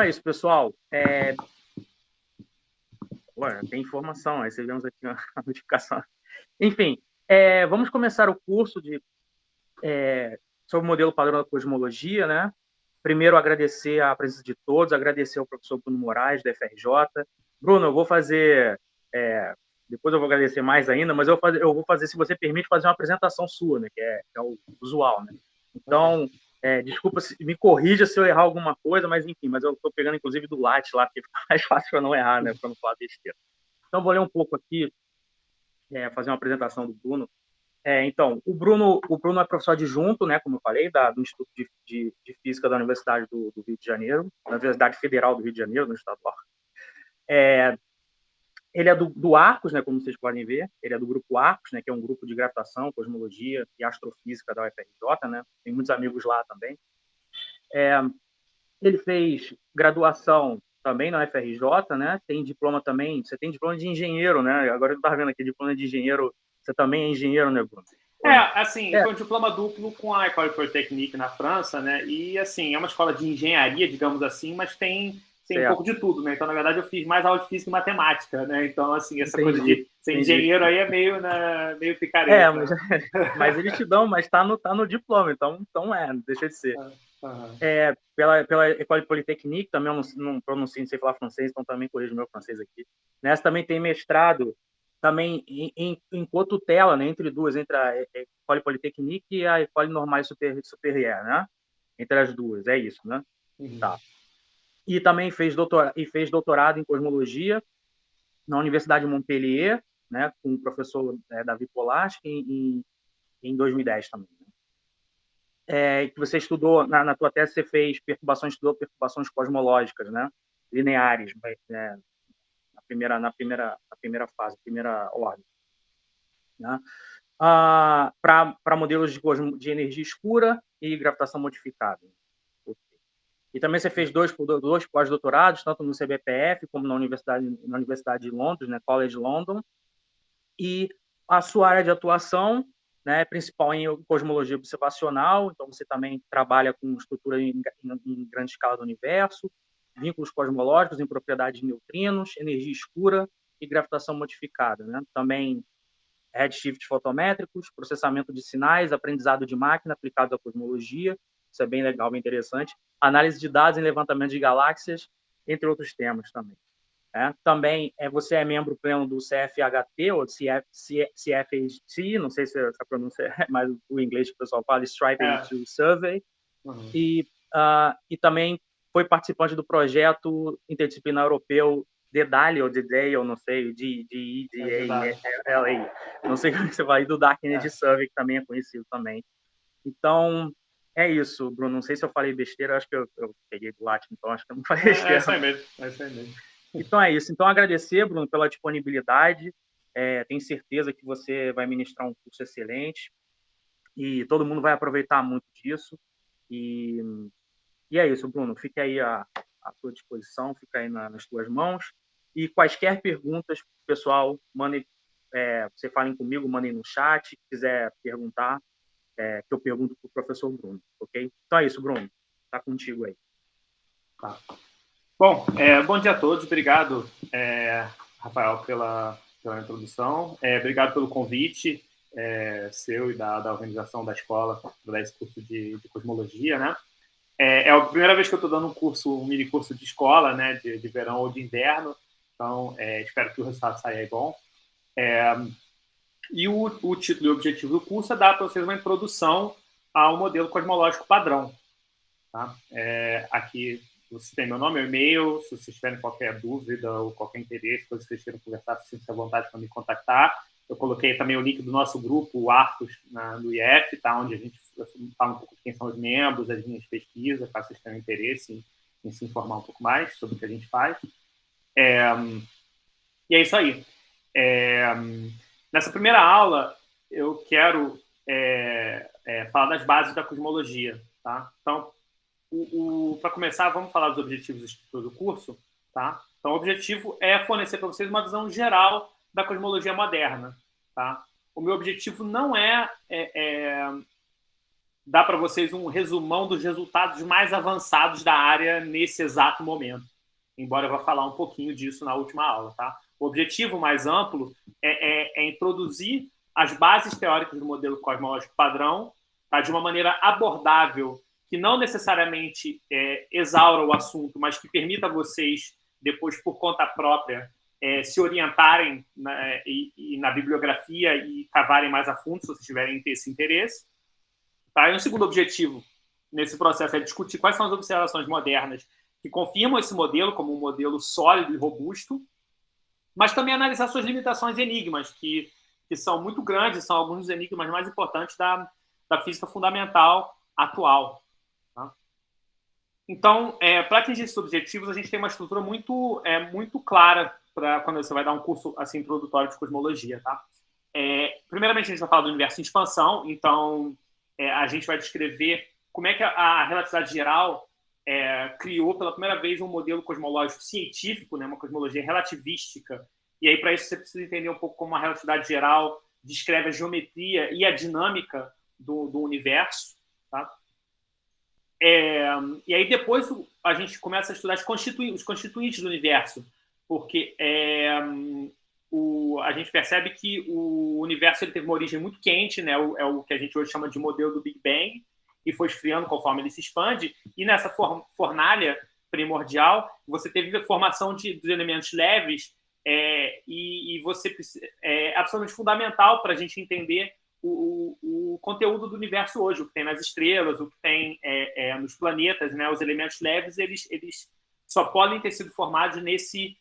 É isso, pessoal. Ué, tem informação, aí recebemos aqui a notificação. Enfim, vamos começar o curso sobre o modelo padrão da cosmologia, né? Primeiro, agradecer a presença de todos, agradecer ao professor Bruno Moraes, da FRJ. Bruno, eu vou fazer, depois eu vou agradecer mais ainda, mas eu vou fazer, se você permite, fazer uma apresentação sua, né? Que é o usual, né? Então, desculpa, me corrija se eu errar alguma coisa, mas enfim, mas eu estou pegando inclusive do Lattes lá, porque fica mais fácil para não errar, né? Para não falar besteira. Então, vou ler um pouco aqui, fazer uma apresentação do Bruno. Então, o Bruno é professor adjunto, né, como eu falei, do Instituto de Física da Universidade do Rio de Janeiro, da Universidade Federal do Rio de Janeiro, no estado do Acre. Ele é do Arcos, né, como vocês podem ver, ele é do grupo Arcos, né, que é um grupo de gravitação, cosmologia e astrofísica da UFRJ, né, tem muitos amigos lá também. Ele fez graduação também na UFRJ, né, tem diploma também, você tem diploma de engenheiro, né, agora eu estava vendo aqui, diploma de engenheiro, você também é engenheiro, né, Bruno? Assim, foi um diploma duplo com a École Polytechnique na França, né? E, assim, é uma escola de engenharia, digamos assim, mas tem um pouco de tudo, né? Então, na verdade, eu fiz mais aula de física e matemática, né? Então, assim, essa coisa de ser engenheiro aí é meio picareta. Mas, mas eles te dão, mas tá no diploma, então deixa de ser. Pela École Polytechnique, também eu não pronuncio, não sei falar francês, então também corrijo meu francês aqui. Nessa também tem mestrado, também em cotutela, né, entre a École Polytechnique e a École Normale Supérieure, né? Entre as duas, é isso, né? Tá. E também fez doutorado em cosmologia na Universidade de Montpellier, né, com o professor David Polaski, em 2010 também. Que você estudou, na tua tese, você estudou perturbações cosmológicas, né, lineares, na primeira fase, primeira ordem. Né? Para modelos de energia escura e gravitação modificada. E também você fez dois pós-doutorados, tanto no CBPF como na Universidade de Londres, né, College London, e a sua área de atuação, né, principal em cosmologia observacional, então você também trabalha com estrutura em grande escala do universo, vínculos cosmológicos em propriedades de neutrinos, energia escura e gravitação modificada. Né? Também redshifts fotométricos, processamento de sinais, aprendizado de máquina aplicado à cosmologia, isso é bem legal, bem interessante, análise de dados em levantamento de galáxias, entre outros temas também. Também você é membro pleno do CFHT, ou CFHT, não sei se a pronúncia é mais o inglês que o pessoal fala, Striving to Survey, e também foi participante do projeto interdisciplinar europeu DEDALI, ou DEDAI, ou não sei, DEDALI, não sei como você vai, do Dark Energy Survey, que também é conhecido também. Então, é isso, Bruno. Não sei se eu falei besteira, acho que eu peguei do latim, então acho que eu não falei besteira. É isso aí mesmo. Então é isso. Então, agradecer, Bruno, pela disponibilidade. Tenho certeza que você vai ministrar um curso excelente e todo mundo vai aproveitar muito disso. E é isso, Bruno. Fique aí à sua disposição, fica aí nas tuas mãos. E quaisquer perguntas, pessoal, mandem, você falem comigo, mandem no chat. Se quiser perguntar, que eu pergunto para o professor Bruno, ok? Então é isso, Bruno. Está contigo aí. Tá. Bom, bom dia a todos. Obrigado, Rafael, pela introdução. Obrigado pelo convite seu e da organização da escola para dar esse curso de cosmologia, né? É a primeira vez que eu estou dando um mini curso de escola, né, de verão ou de inverno. Então, espero que o resultado saia bom. E o título e o objetivo do curso é dar para vocês uma introdução ao modelo cosmológico padrão. Tá? Aqui você tem meu nome, meu e-mail. Se vocês tiverem qualquer dúvida ou qualquer interesse, se vocês queiram conversar, sinta-se à vontade para me contactar. Eu coloquei também o link do nosso grupo, o Arcos, no IF, tá? Onde a gente fala um pouco de quem são os membros, as linhas de pesquisa, caso vocês tenham interesse em se informar um pouco mais sobre o que a gente faz. E é isso aí. Nessa primeira aula, eu quero falar das bases da cosmologia. Tá? Então, para começar, vamos falar dos objetivos e estrutura do curso. Tá? Então, o objetivo é fornecer para vocês uma visão geral da cosmologia moderna. Tá? O meu objetivo não é dar para vocês um resumão dos resultados mais avançados da área nesse exato momento, embora eu vá falar um pouquinho disso na última aula. Tá? O objetivo mais amplo é introduzir as bases teóricas do modelo cosmológico padrão, tá? De uma maneira abordável, que não necessariamente exaura o assunto, mas que permita a vocês, depois, por conta própria, se orientarem na bibliografia e cavarem mais a fundo, se vocês tiverem esse interesse. Tá? E um segundo objetivo nesse processo é discutir quais são as observações modernas que confirmam esse modelo como um modelo sólido e robusto, mas também analisar suas limitações e enigmas, que são muito grandes, são alguns dos enigmas mais importantes da física fundamental atual. Tá? Então, para atingir esses objetivos, a gente tem uma estrutura muito clara para quando você vai dar um curso assim, introdutório de cosmologia. Tá? Primeiramente, a gente vai falar do universo em expansão, então a gente vai descrever como é que a relatividade geral criou pela primeira vez um modelo cosmológico científico, né, uma cosmologia relativística. E aí, para isso, você precisa entender um pouco como a relatividade geral descreve a geometria e a dinâmica do universo. Tá? E aí, depois, a gente começa a estudar os constituintes do universo, porque a gente percebe que o universo ele teve uma origem muito quente, né? É o que a gente hoje chama de modelo do Big Bang, e foi esfriando conforme ele se expande, e nessa fornalha primordial, você teve a formação dos elementos leves, e você é absolutamente fundamental para a gente entender o conteúdo do universo hoje, o que tem nas estrelas, o que tem nos planetas, né? Os elementos leves, eles só podem ter sido formados nesse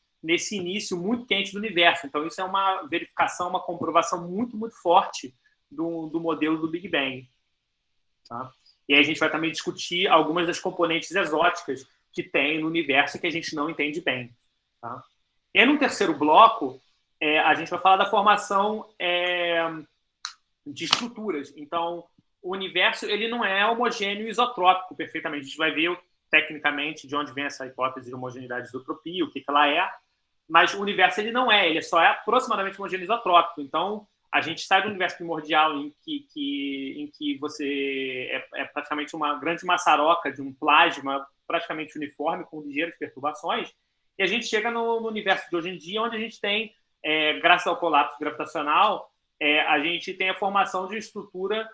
início muito quente do universo. Então, isso é uma verificação, uma comprovação muito, muito forte do modelo do Big Bang. Tá? E aí a gente vai também discutir algumas das componentes exóticas que tem no universo que a gente não entende bem. Tá? E aí, no terceiro bloco, a gente vai falar da formação de estruturas. Então, o universo ele não é homogêneo e isotrópico perfeitamente. A gente vai ver, tecnicamente, de onde vem essa hipótese de homogeneidade e isotropia, o que ela é, mas o universo ele não ele só é aproximadamente homogêneo e isotrópico. Então, a gente sai do universo primordial em que você é praticamente uma grande maçaroca de um plasma praticamente uniforme, com ligeiras perturbações, e a gente chega no universo de hoje em dia, onde a gente tem, graças ao colapso gravitacional, a gente tem a formação de uma estrutura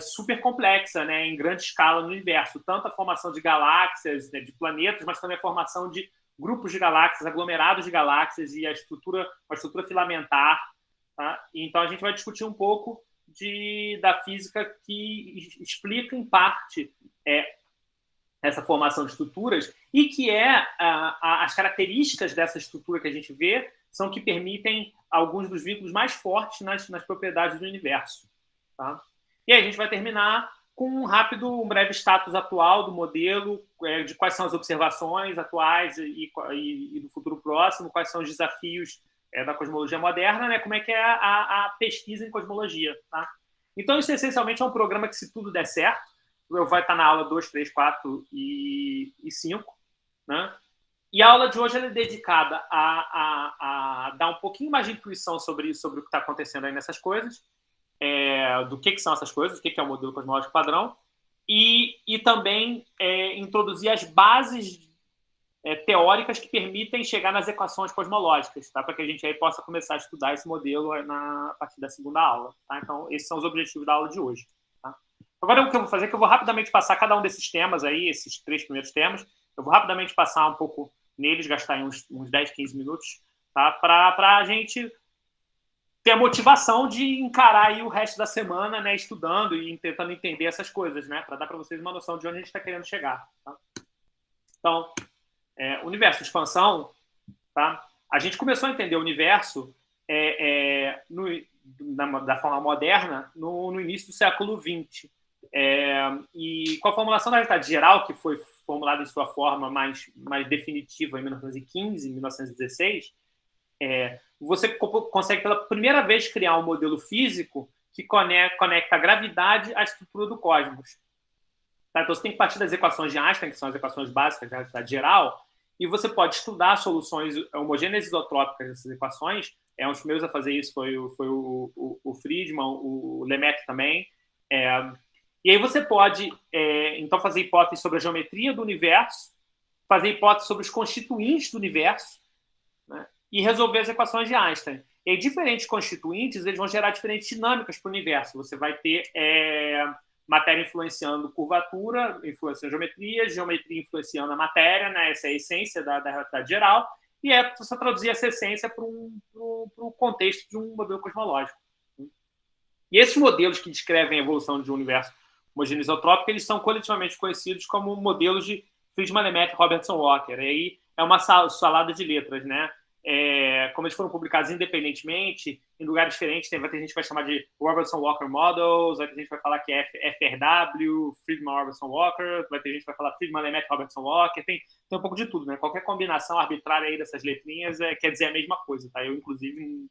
super complexa, né, em grande escala no universo. Tanto a formação de galáxias, né, de planetas, mas também a formação de grupos de galáxias, aglomerados de galáxias e uma estrutura filamentar. Tá? Então, a gente vai discutir um pouco da física que explica, em parte, essa formação de estruturas e que as características dessa estrutura que a gente vê são que permitem alguns dos vínculos mais fortes nas propriedades do universo. Tá? E aí a gente vai terminar com um breve status atual do modelo, de quais são as observações atuais e do futuro próximo, quais são os desafios da cosmologia moderna, né? Como é que é a pesquisa em cosmologia. Tá? Então, isso essencialmente é um programa que, se tudo der certo, vai estar na aula 2, 3, 4 e 5. Né? E a aula de hoje é dedicada a dar um pouquinho mais de intuição sobre o que está acontecendo aí nessas coisas, do que são essas coisas, o que é o modelo cosmológico padrão, e também introduzir as bases teóricas que permitem chegar nas equações cosmológicas, tá? Para que a gente aí possa começar a estudar esse modelo a partir da segunda aula. Tá? Então, esses são os objetivos da aula de hoje. Tá? Agora, o que eu vou fazer é que eu vou rapidamente passar cada um desses temas aí, esses 3 primeiros temas, eu vou rapidamente passar um pouco neles, gastar uns 10, 15 minutos, tá? Para a gente ter a motivação de encarar aí o resto da semana, né, estudando e tentando entender essas coisas, né? Para dar para vocês uma noção de onde a gente está querendo chegar. Tá? Então, universo de expansão, tá? A gente começou a entender o universo da forma moderna no início do século XX. E com a formulação da relatividade geral, que foi formulada em sua forma mais definitiva em 1915, 1916, você consegue pela primeira vez criar um modelo físico que conecta a gravidade à estrutura do cosmos. Tá? Então, você tem que partir das equações de Einstein, que são as equações básicas da relatividade geral, e você pode estudar soluções homogêneas isotrópicas dessas equações. Um dos primeiros a fazer isso foi o Friedman, o Lemaitre também. E aí você pode, então, fazer hipóteses sobre a geometria do universo, fazer hipóteses sobre os constituintes do universo, né, e resolver as equações de Einstein. E aí, diferentes constituintes eles vão gerar diferentes dinâmicas para o universo. Você vai ter matéria influenciando curvatura, influenciando geometria, geometria influenciando a matéria, né? Essa é a essência da realidade geral, e é você traduzir essa essência para o contexto de um modelo cosmológico. E esses modelos que descrevem a evolução de um universo homogêneo isotrópico, eles são coletivamente conhecidos como modelos de Friedman, Lemaitre e Robertson-Walker. E aí é uma salada de letras, né? Como eles foram publicados independentemente, em lugares diferentes, vai ter gente que vai chamar de Robertson-Walker Models, vai ter gente que vai falar que é FRW, Friedman-Robertson-Walker, vai ter gente que vai falar Friedman, Lemaitre, Robertson-Walker, tem um pouco de tudo, né? Qualquer combinação arbitrária aí dessas letrinhas quer dizer a mesma coisa, tá? Eu, inclusive,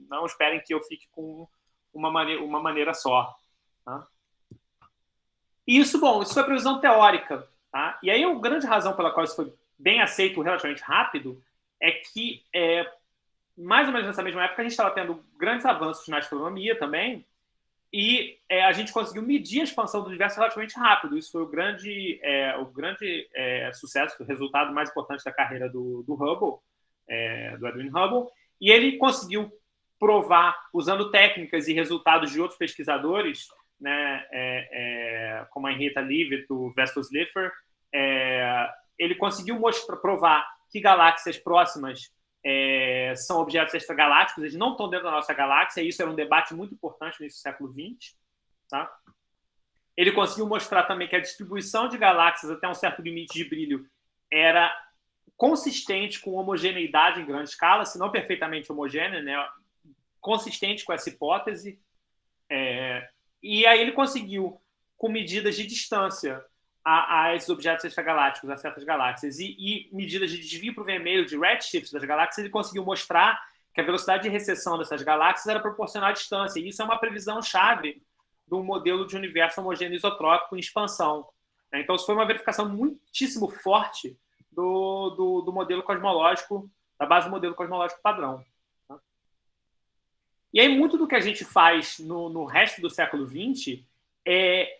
não esperem que eu fique com uma maneira só, tá? E isso foi a previsão teórica, tá? E aí a grande razão pela qual isso foi bem aceito relativamente rápido é que, mais ou menos nessa mesma época, a gente estava tendo grandes avanços na astronomia também, e a gente conseguiu medir a expansão do universo relativamente rápido. Isso foi o grande sucesso, o resultado mais importante da carreira do Hubble, do Edwin Hubble, e ele conseguiu provar, usando técnicas e resultados de outros pesquisadores, né, como a Henrietta Leavitt, o Vestus Liffer, ele conseguiu provar que galáxias próximas são objetos extragalácticos, eles não estão dentro da nossa galáxia, e isso era um debate muito importante no início do século XX. Tá? Ele conseguiu mostrar também que a distribuição de galáxias até um certo limite de brilho era consistente com homogeneidade em grande escala, se não perfeitamente homogênea, né? Consistente com essa hipótese. E aí ele conseguiu, com medidas de distância a esses objetos extragalácticos, a certas galáxias, e medidas de desvio para o vermelho, de redshift das galáxias, ele conseguiu mostrar que a velocidade de recessão dessas galáxias era proporcional à distância. E isso é uma previsão-chave do modelo de universo homogêneo isotrópico em expansão. Então, isso foi uma verificação muitíssimo forte do modelo cosmológico, da base do modelo cosmológico padrão. E aí, muito do que a gente faz no resto do século XX é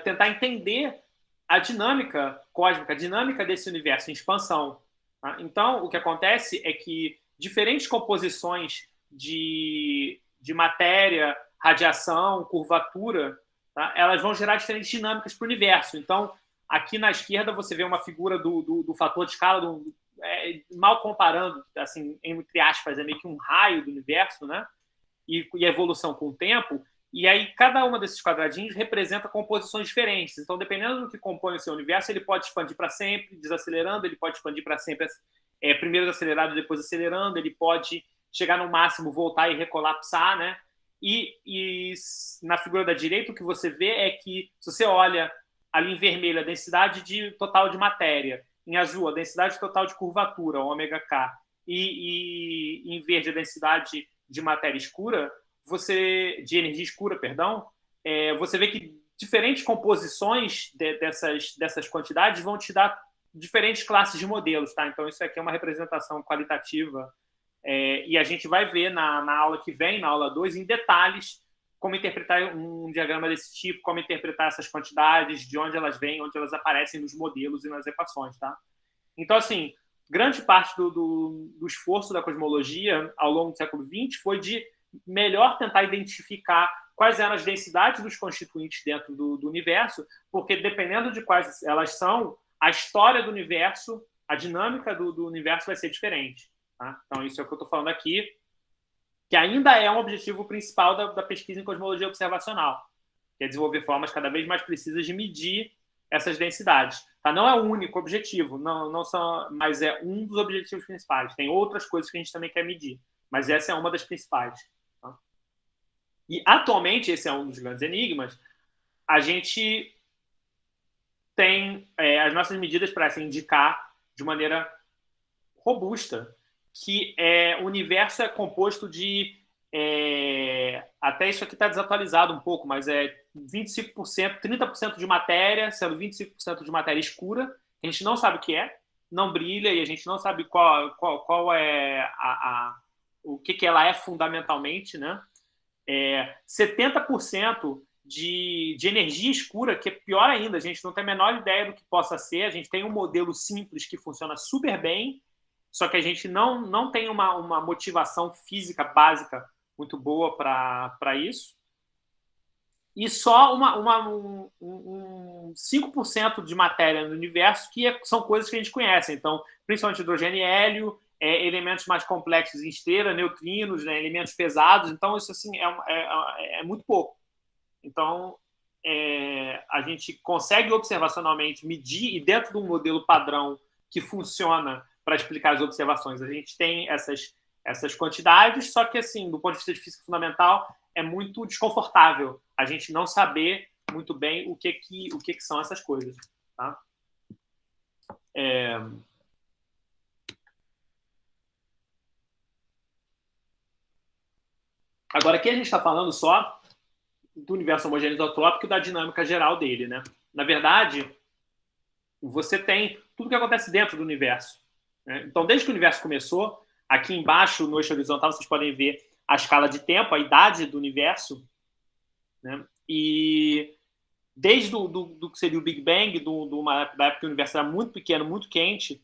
tentar entender a dinâmica cósmica, a dinâmica desse universo em expansão. Tá? Então, o que acontece é que diferentes composições de matéria, radiação, curvatura, tá? Elas vão gerar diferentes dinâmicas para o universo. Então, aqui na esquerda, você vê uma figura do fator de escala, mal comparando, assim, entre aspas, é meio que um raio do universo, né? E a evolução com o tempo. E aí, cada uma desses quadradinhos representa composições diferentes. Então, dependendo do que compõe o seu universo, ele pode expandir para sempre, desacelerando, ele pode expandir para sempre, primeiro acelerado, depois acelerando, ele pode chegar no máximo, voltar e recolapsar, né? E na figura da direita, o que você vê é que, se você olha ali em vermelho a densidade total de matéria, em azul a densidade total de curvatura, ômega K, e em verde a densidade de matéria escura, de energia escura, perdão, você vê que diferentes composições dessas quantidades vão te dar diferentes classes de modelos, tá? Então, isso aqui é uma representação qualitativa, e a gente vai ver na aula que vem, na aula 2, em detalhes, como interpretar um diagrama desse tipo, como interpretar essas quantidades, de onde elas vêm, onde elas aparecem nos modelos e nas equações, tá? Então, assim, grande parte do esforço da cosmologia ao longo do século XX foi de melhor tentar identificar quais eram as densidades dos constituintes dentro do universo, porque dependendo de quais elas são, a história do universo, a dinâmica do universo vai ser diferente. Tá? Então, isso é o que eu estou falando aqui, que ainda é um objetivo principal da pesquisa em cosmologia observacional, que é desenvolver formas cada vez mais precisas de medir essas densidades. Tá? Não é o único objetivo, não são, mas é um dos objetivos principais. Tem outras coisas que a gente também quer medir, mas essa é uma das principais. Tá? E, atualmente, esse é um dos grandes enigmas, a gente tem as nossas medidas parecem indicar de maneira robusta que o universo é composto de... até isso aqui está desatualizado um pouco, mas 25%, 30% de matéria, sendo 25% de matéria escura, que a gente não sabe o que não brilha, e a gente não sabe qual é o que ela é fundamentalmente, né? 70% de energia escura, que é pior ainda, a gente não tem a menor ideia do que possa ser, a gente tem um modelo simples que funciona super bem, só que a gente não tem uma motivação física básica muito boa para isso. E só um 5% de matéria no universo que são coisas que a gente conhece. Então, principalmente hidrogênio e hélio, elementos mais complexos em esteira, neutrinos, né, elementos pesados. Então, isso assim, é muito pouco. Então, a gente consegue observacionalmente medir, e dentro de um modelo padrão que funciona para explicar as observações, a gente tem essas quantidades, só que, assim, do ponto de vista de física fundamental, é muito desconfortável a gente não saber muito bem o que são essas coisas. Tá? Agora, aqui a gente está falando só do universo homogêneo isotrópico e da dinâmica geral dele. Né? Na verdade, você tem tudo o que acontece dentro do universo. Né? Então, desde que o universo começou, aqui embaixo, no eixo horizontal, vocês podem ver a escala de tempo, a idade do universo, né? E desde do que seria o Big Bang, da época que o universo era muito pequeno, muito quente,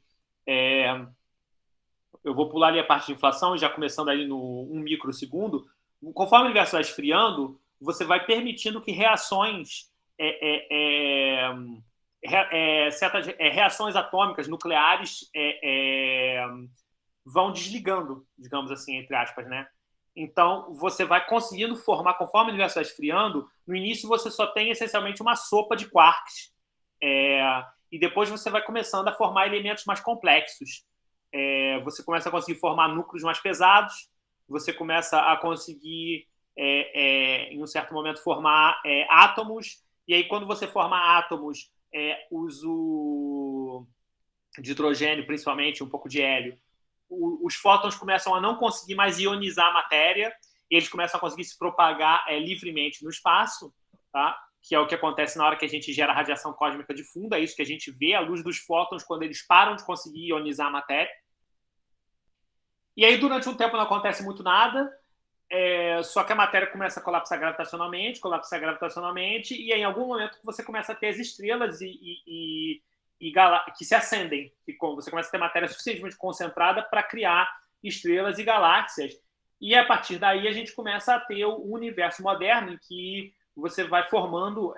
eu vou pular ali a parte de inflação, já começando ali no 1 microsegundo. Conforme o universo vai esfriando, você vai permitindo que reações certas reações atômicas nucleares vão desligando, digamos assim, entre aspas, né? Então, você vai conseguindo formar, conforme o universo vai esfriando, no início você só tem essencialmente uma sopa de quarks, e depois você vai começando a formar elementos mais complexos. Você começa a conseguir formar núcleos mais pesados, você começa a conseguir, em um certo momento, formar átomos, e aí quando você forma átomos, uso de hidrogênio, principalmente, um pouco de hélio, os fótons começam a não conseguir mais ionizar a matéria, e eles começam a conseguir se propagar livremente no espaço, tá? Que é o que acontece na hora que a gente gera radiação cósmica de fundo, é isso que a gente vê, a luz dos fótons, quando eles param de conseguir ionizar a matéria. E aí, durante um tempo, não acontece muito nada, só que a matéria começa a colapsar gravitacionalmente, e aí, em algum momento você começa a ter as estrelas que se acendem, que você começa a ter matéria suficientemente concentrada para criar estrelas e galáxias. E a partir daí a gente começa a ter o universo moderno, em que você vai formando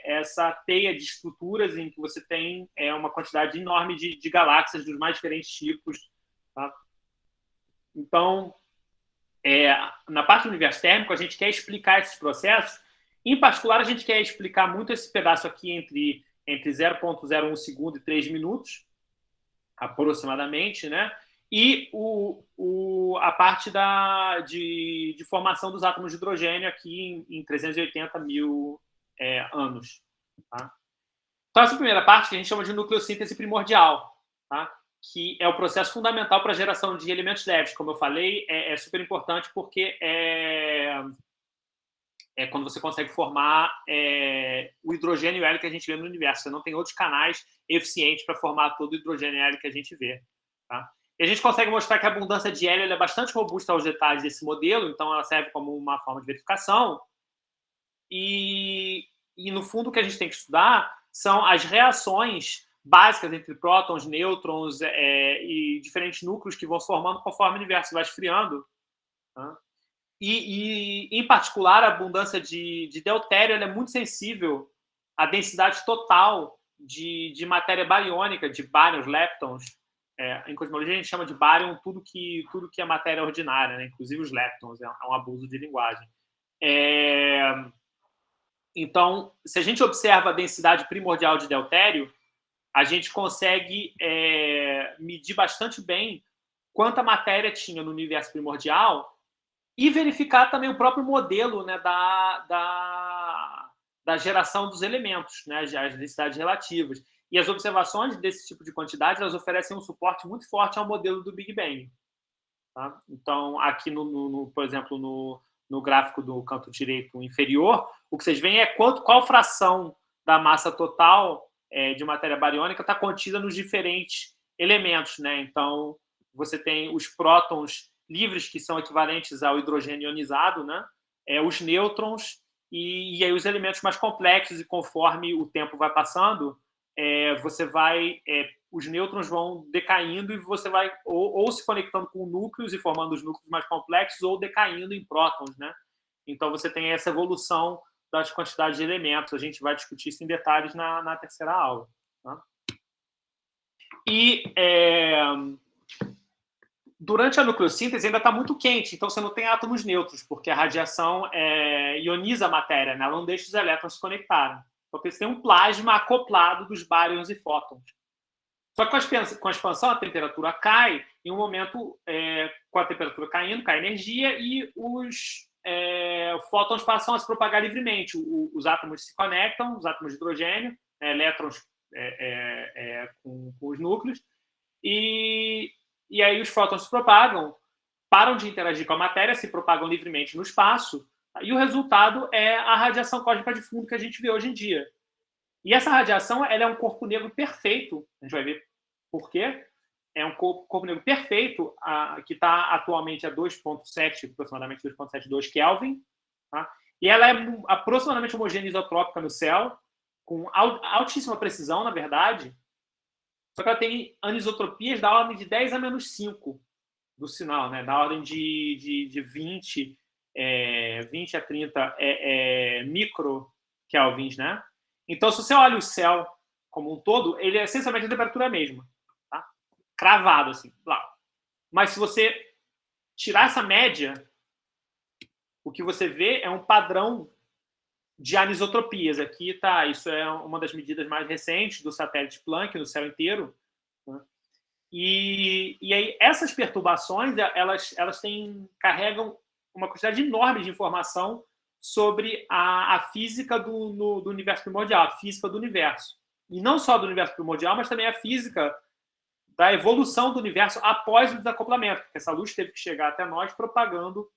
essa teia de estruturas em que você tem uma quantidade enorme de galáxias dos mais diferentes tipos. Tá? Então, na parte do universo térmico, a gente quer explicar esses processos. Em particular, a gente quer explicar muito esse pedaço aqui entre 0,01 segundo e 3 minutos, aproximadamente, né? E a parte de formação dos átomos de hidrogênio aqui em 380 mil anos. Tá? Então, essa primeira parte que a gente chama de nucleossíntese primordial, tá? Que é o processo fundamental para a geração de elementos leves. Como eu falei, é super importante porque quando você consegue formar o hidrogênio e o hélio que a gente vê no universo. Você não tem outros canais eficientes para formar todo o hidrogênio e hélio que a gente vê. Tá? E a gente consegue mostrar que a abundância de hélio é bastante robusta aos detalhes desse modelo, então ela serve como uma forma de verificação. E no fundo, o que a gente tem que estudar são as reações básicas entre prótons, nêutrons e diferentes núcleos que vão se formando conforme o universo vai esfriando. Tá? E, em particular, a abundância de deutério é muito sensível à densidade total de matéria bariônica, de bárions, leptons. Em cosmologia, a gente chama de bárion tudo que é matéria ordinária, né? Inclusive os leptons. É um abuso de linguagem. Então, se a gente observa a densidade primordial de deutério, a gente consegue medir bastante bem quanta matéria tinha no universo primordial e verificar também o próprio modelo, né, da geração dos elementos, né, as densidades relativas. E as observações desse tipo de quantidade elas oferecem um suporte muito forte ao modelo do Big Bang. Tá? Então, aqui, por exemplo, no gráfico do canto direito inferior, o que vocês veem é qual fração da massa total de matéria bariônica está contida nos diferentes elementos. Né? Então, você tem os prótons livres, que são equivalentes ao hidrogênio ionizado, né? Os nêutrons e aí os elementos mais complexos, e conforme o tempo vai passando, os nêutrons vão decaindo e você vai ou se conectando com núcleos e formando os núcleos mais complexos, ou decaindo em prótons, né? Então você tem essa evolução das quantidades de elementos. A gente vai discutir isso em detalhes na terceira aula. Tá? E durante a nucleossíntese ainda está muito quente, então você não tem átomos neutros, porque a radiação ioniza a matéria, né? Ela não deixa os elétrons se conectarem. Então você tem um plasma acoplado dos bárions e fótons. Só que com a expansão a temperatura cai, em um momento, com a temperatura caindo, cai energia e os fótons passam a se propagar livremente. Os átomos se conectam, os átomos de hidrogênio, elétrons com os núcleos, e aí os fótons se propagam, param de interagir com a matéria, se propagam livremente no espaço, e o resultado é a radiação cósmica de fundo que a gente vê hoje em dia. E essa radiação ela é um corpo negro perfeito, a gente vai ver por quê. É um corpo negro perfeito, que está atualmente a 2,7, aproximadamente 2,72 Kelvin, tá? E ela é aproximadamente homogênea isotrópica no céu, com altíssima precisão, na verdade, só que ela tem anisotropias da ordem de 10 a menos 5 do sinal, né? Da ordem de 20 a 30 micro kelvins, né? Então, se você olha o céu como um todo, ele é essencialmente a temperatura mesma, tá? Cravado, assim, lá. Mas se você tirar essa média, o que você vê é um padrão de anisotropias. Aqui tá, isso é uma das medidas mais recentes do satélite Planck no céu inteiro. Né? E aí essas perturbações, elas carregam uma quantidade enorme de informação sobre a física do universo primordial, a física do universo. E não só do universo primordial, mas também a física da evolução do universo após o desacoplamento, porque essa luz teve que chegar até nós propagando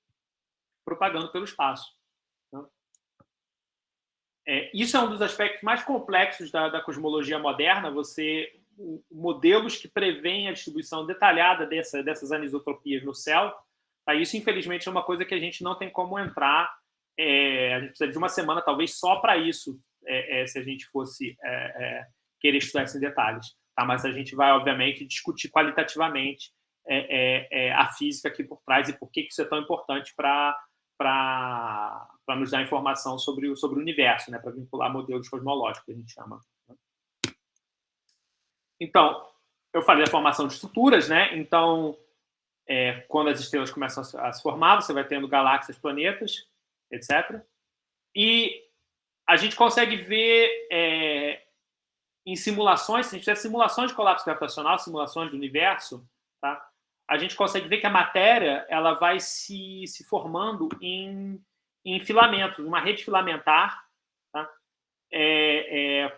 pelo espaço. Isso é um dos aspectos mais complexos da cosmologia moderna, modelos que prevêem a distribuição detalhada dessas anisotropias no céu. Isso, infelizmente, é uma coisa que a gente não tem como entrar. A gente precisa de uma semana, talvez, só para isso, se a gente fosse querer estudar isso em detalhes. Tá? Mas a gente vai, obviamente, discutir qualitativamente a física aqui por trás e por que isso é tão importante para nos dar informação sobre o universo, né? Para vincular modelos cosmológicos, que a gente chama. Então, eu falei da formação de estruturas, né? Então, quando as estrelas começam a se formar, você vai tendo galáxias, planetas, etc. E a gente consegue ver em simulações, se a gente tiver simulações de colapso gravitacional, simulações do universo, tá? A gente consegue ver que a matéria ela vai se formando em filamentos, uma rede filamentar, tá?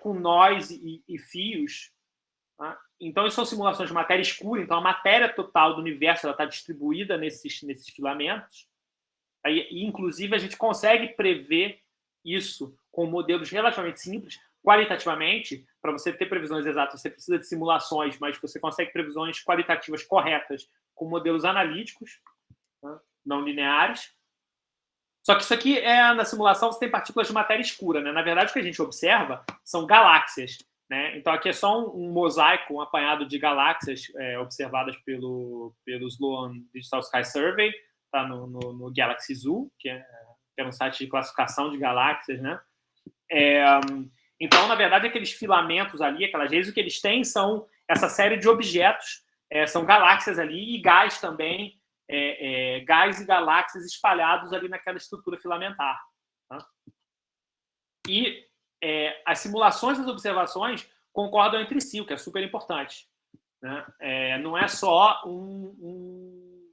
Com nós e fios. Tá? Então, isso são simulações de matéria escura. Então, a matéria total do universo está distribuída nesses filamentos. E, inclusive, a gente consegue prever isso com modelos relativamente simples. Qualitativamente, para você ter previsões exatas, você precisa de simulações, mas você consegue previsões qualitativas corretas com modelos analíticos, tá? Não lineares. Só que isso aqui na simulação você tem partículas de matéria escura, né? Na verdade, o que a gente observa são galáxias, né? Então, aqui é só um mosaico, um apanhado de galáxias observadas pelo Sloan Digital Sky Survey, tá? no Galaxy Zoo, que é um site de classificação de galáxias, né? Então, na verdade, aqueles filamentos ali, aquelas redes, o que eles têm são essa série de objetos, são galáxias ali e gás também, gás e galáxias espalhados ali naquela estrutura filamentar. Tá? E as simulações e as observações concordam entre si, o que é super importante. Né? Não é só um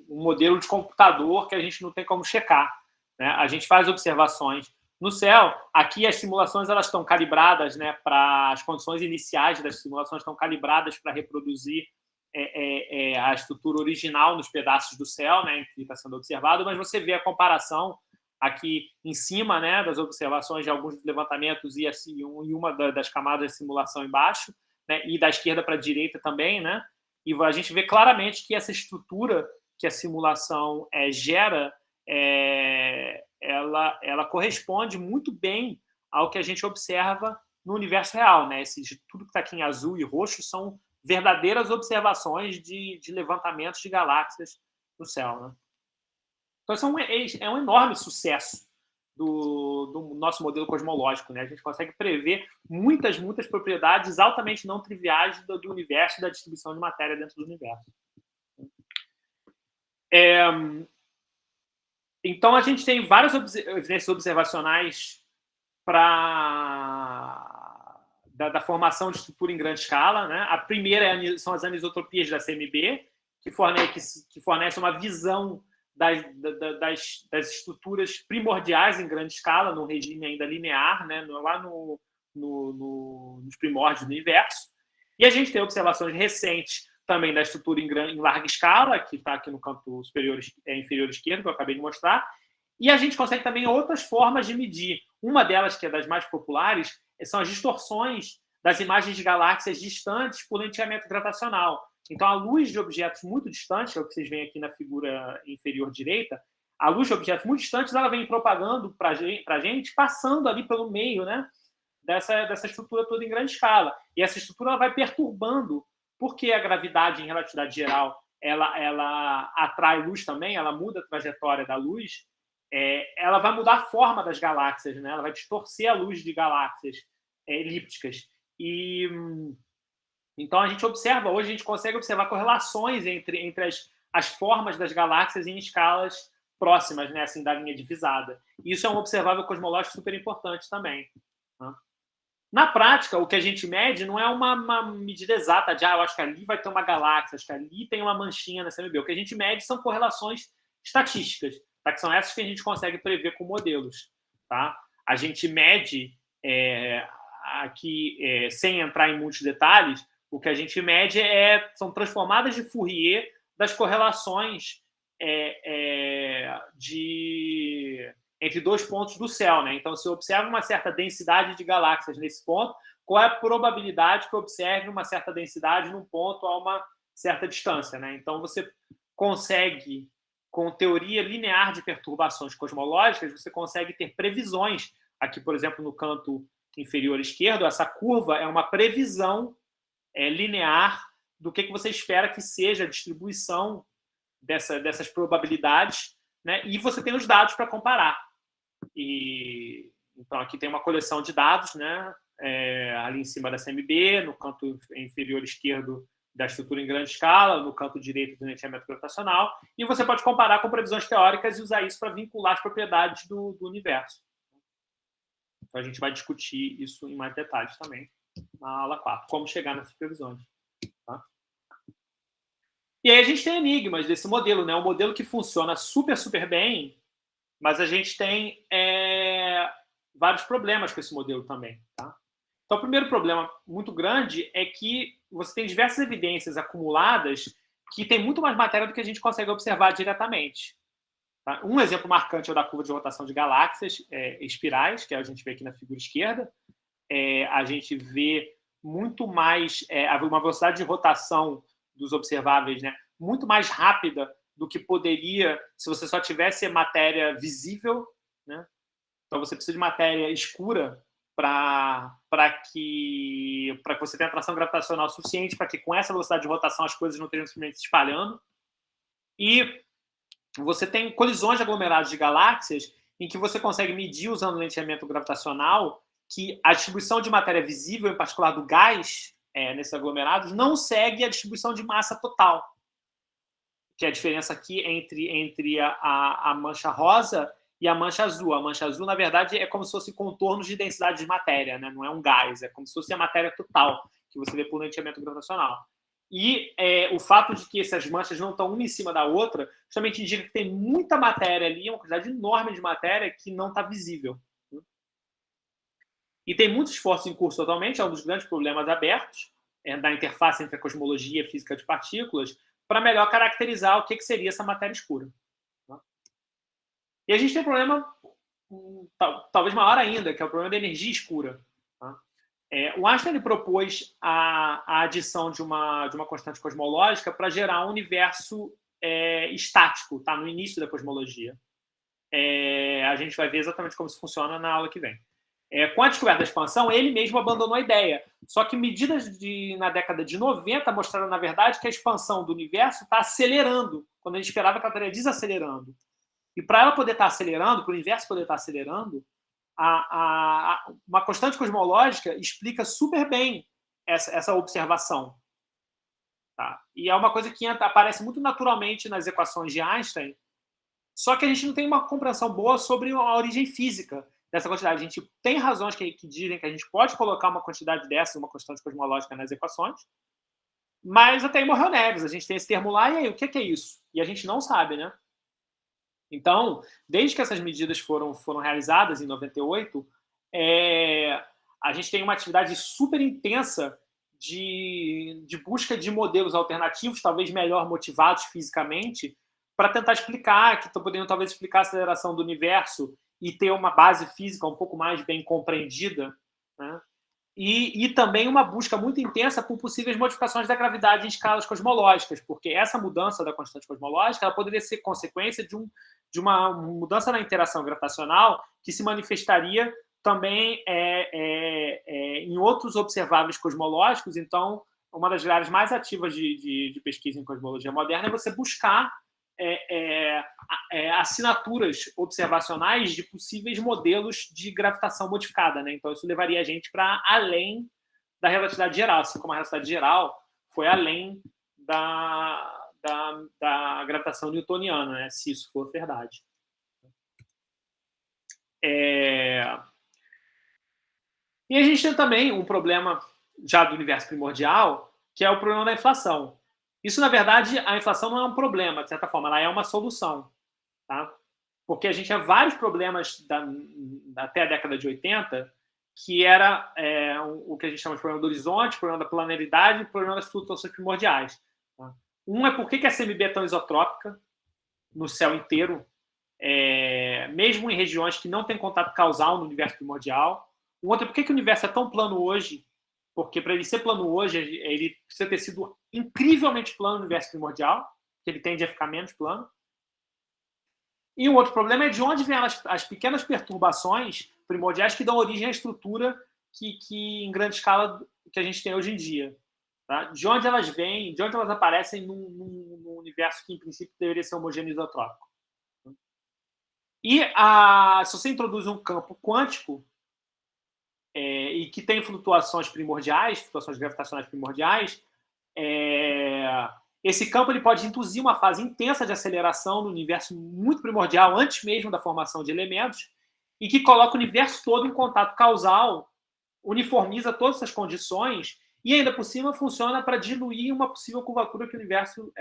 modelo de computador que a gente não tem como checar. Né? A gente faz observações no céu. Aqui as simulações elas estão calibradas, né, para as condições iniciais das simulações estão calibradas para reproduzir a estrutura original nos pedaços do céu, né, que está sendo observado, mas você vê a comparação aqui em cima, né, das observações de alguns levantamentos e assim, em uma das camadas de simulação embaixo, né, e da esquerda para a direita também, né, e a gente vê claramente que essa estrutura que a simulação gera ela corresponde muito bem ao que a gente observa no universo real, né? Tudo que está aqui em azul e roxo são verdadeiras observações de levantamentos de galáxias no céu, né? Então, isso é um enorme sucesso do nosso modelo cosmológico, né? A gente consegue prever muitas propriedades altamente não triviais do universo e da distribuição de matéria dentro do universo. Então, a gente tem várias evidências observacionais da formação de estrutura em grande escala, né? A primeira são as anisotropias da CMB, que fornece uma visão das estruturas primordiais em grande escala, num regime ainda linear, né? Lá nos primórdios do universo. E a gente tem observações recentes também da estrutura em larga escala, que está aqui no canto inferior esquerdo, que eu acabei de mostrar. E a gente consegue também outras formas de medir. Uma delas, que é das mais populares, são as distorções das imagens de galáxias distantes por lentiamento gravitacional. Então, a luz de objetos muito distantes, que é o que vocês veem aqui na figura inferior direita, a luz de objetos muito distantes, ela vem propagando para a gente, passando ali pelo meio, né, dessa estrutura toda em grande escala. E essa estrutura ela vai perturbando, porque a gravidade em relatividade geral ela atrai luz também, ela muda a trajetória da luz, ela vai mudar a forma das galáxias, né? Ela vai distorcer a luz de galáxias elípticas. E então a gente observa, hoje a gente consegue observar correlações entre as formas das galáxias em escalas próximas, né, assim, da linha divisada. E isso é um observável cosmológico super importante também, né? Na prática, o que a gente mede não é uma medida exata de, eu acho que ali vai ter uma galáxia, acho que ali tem uma manchinha na CMB. O que a gente mede são correlações estatísticas, tá? Que são essas que a gente consegue prever com modelos. Tá? A gente mede, aqui, sem entrar em muitos detalhes, o que a gente mede são transformadas de Fourier das correlações entre dois pontos do céu, né? Então, se observa uma certa densidade de galáxias nesse ponto, qual é a probabilidade que observe uma certa densidade num ponto a uma certa distância, né? Então, você consegue, com teoria linear de perturbações cosmológicas, você consegue ter previsões. Aqui, por exemplo, no canto inferior esquerdo, essa curva é uma previsão linear do que você espera que seja a distribuição dessas probabilidades, né? E você tem os dados para comparar. Então, aqui tem uma coleção de dados, né? Ali em cima da CMB, no canto inferior esquerdo da estrutura em grande escala, no canto direito do lentiamento gravitacional, e você pode comparar com previsões teóricas e usar isso para vincular as propriedades do universo. Então, a gente vai discutir isso em mais detalhes também na aula 4, como chegar nessas previsões. Tá? E aí a gente tem enigmas desse modelo, né? Um modelo que funciona super bem, mas a gente tem vários problemas com esse modelo também. Tá? Então, o primeiro problema muito grande é que você tem diversas evidências acumuladas que tem muito mais matéria do que a gente consegue observar diretamente. Tá? Um exemplo marcante é o da curva de rotação de galáxias espirais, que a gente vê aqui na figura esquerda. A gente vê muito mais uma velocidade de rotação dos observáveis, né, muito mais rápida do que poderia se você só tivesse matéria visível, né? Então você precisa de matéria escura para que você tenha atração gravitacional suficiente para que com essa velocidade de rotação as coisas não estejam simplesmente se espalhando. E você tem colisões de aglomerados de galáxias em que você consegue medir usando lentiamento gravitacional que a distribuição de matéria visível, em particular do gás, nesses aglomerados, não segue a distribuição de massa total. Que é a diferença aqui entre a mancha rosa e a mancha azul. A mancha azul, na verdade, é como se fosse contornos de densidade de matéria, né? Não é um gás, é como se fosse a matéria total, que você vê por lentiamento gravitacional. E o fato de que essas manchas não estão uma em cima da outra, justamente indica que tem muita matéria ali, uma quantidade enorme de matéria que não está visível. E tem muitos esforços em curso atualmente, é um dos grandes problemas abertos da interface entre a cosmologia e a física de partículas, para melhor caracterizar o que seria essa matéria escura. E a gente tem um problema talvez maior ainda, que é o problema da energia escura. O Einstein propôs a adição de uma constante cosmológica para gerar um universo estático, tá? No início da cosmologia. a gente vai ver exatamente como isso funciona na aula que vem. Com a descoberta da expansão, ele mesmo abandonou a ideia. Só que medidas na década de 90 mostraram, na verdade, que a expansão do universo está acelerando, quando a gente esperava que ela estaria desacelerando. E para ela poder estar acelerando, para o universo poder estar acelerando, uma constante cosmológica explica super bem essa observação. Tá? E é uma coisa que aparece muito naturalmente nas equações de Einstein, só que a gente não tem uma compreensão boa sobre a origem física dessa quantidade. A gente tem razões que dizem que a gente pode colocar uma quantidade dessa, uma constante cosmológica, nas equações, mas até aí morreu Neves. A gente tem esse termo lá, e aí, o que é isso? E a gente não sabe, né? Então, desde que essas medidas foram realizadas em 98, a gente tem uma atividade super intensa de busca de modelos alternativos, talvez melhor motivados fisicamente, para tentar explicar, que estão podendo talvez explicar a aceleração do universo e ter uma base física um pouco mais bem compreendida, né? E também uma busca muito intensa por possíveis modificações da gravidade em escalas cosmológicas, porque essa mudança da constante cosmológica ela poderia ser consequência de uma mudança na interação gravitacional que se manifestaria também em outros observáveis cosmológicos. Então, uma das áreas mais ativas de pesquisa em cosmologia moderna é você buscar assinaturas observacionais de possíveis modelos de gravitação modificada, né? Então, isso levaria a gente para além da relatividade geral, assim como a relatividade geral foi além da gravitação newtoniana, né? Se isso for verdade. E a gente tem também um problema já do universo primordial, que é o problema da inflação. Isso, na verdade, a inflação não é um problema, de certa forma, ela é uma solução. Tá? Porque a gente tinha vários problemas até a década de 80, que era o que a gente chama de problema do horizonte, problema da planaridade e problema das flutuações primordiais. Tá? Um é por que a CMB é tão isotrópica no céu inteiro, mesmo em regiões que não têm contato causal no universo primordial. O outro é por que o universo é tão plano hoje, porque para ele ser plano hoje, ele precisa ter sido incrivelmente plano no universo primordial, que ele tende a ficar menos plano. E um outro problema é de onde vêm as pequenas perturbações primordiais que dão origem à estrutura que em grande escala que a gente tem hoje em dia. Tá? De onde elas vêm, de onde elas aparecem num universo que, em princípio, deveria ser homogêneo isotrópico. E se você introduz um campo quântico e que tem flutuações primordiais, flutuações gravitacionais primordiais, esse campo ele pode induzir uma fase intensa de aceleração no universo muito primordial, antes mesmo da formação de elementos, e que coloca o universo todo em contato causal, uniformiza todas essas condições e, ainda por cima, funciona para diluir uma possível curvatura que o universo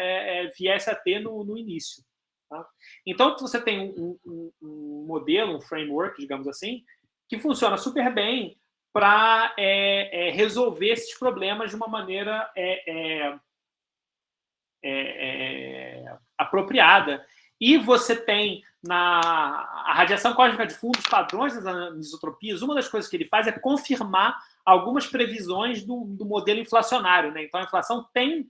viesse a ter no início. Tá? Então, você tem um modelo, um framework, digamos assim, que funciona super bem para resolver esses problemas de uma maneira apropriada. E você tem a radiação cósmica de fundo, os padrões das anisotropias, uma das coisas que ele faz é confirmar algumas previsões do modelo inflacionário. Né? Então, a inflação tem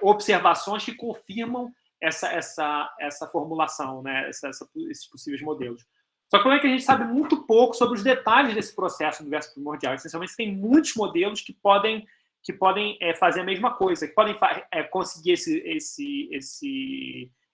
observações que confirmam essa formulação, né? Esses possíveis modelos. Só que o problema é que a gente sabe muito pouco sobre os detalhes desse processo do universo primordial. Essencialmente, tem muitos modelos que podem fazer a mesma coisa, que podem conseguir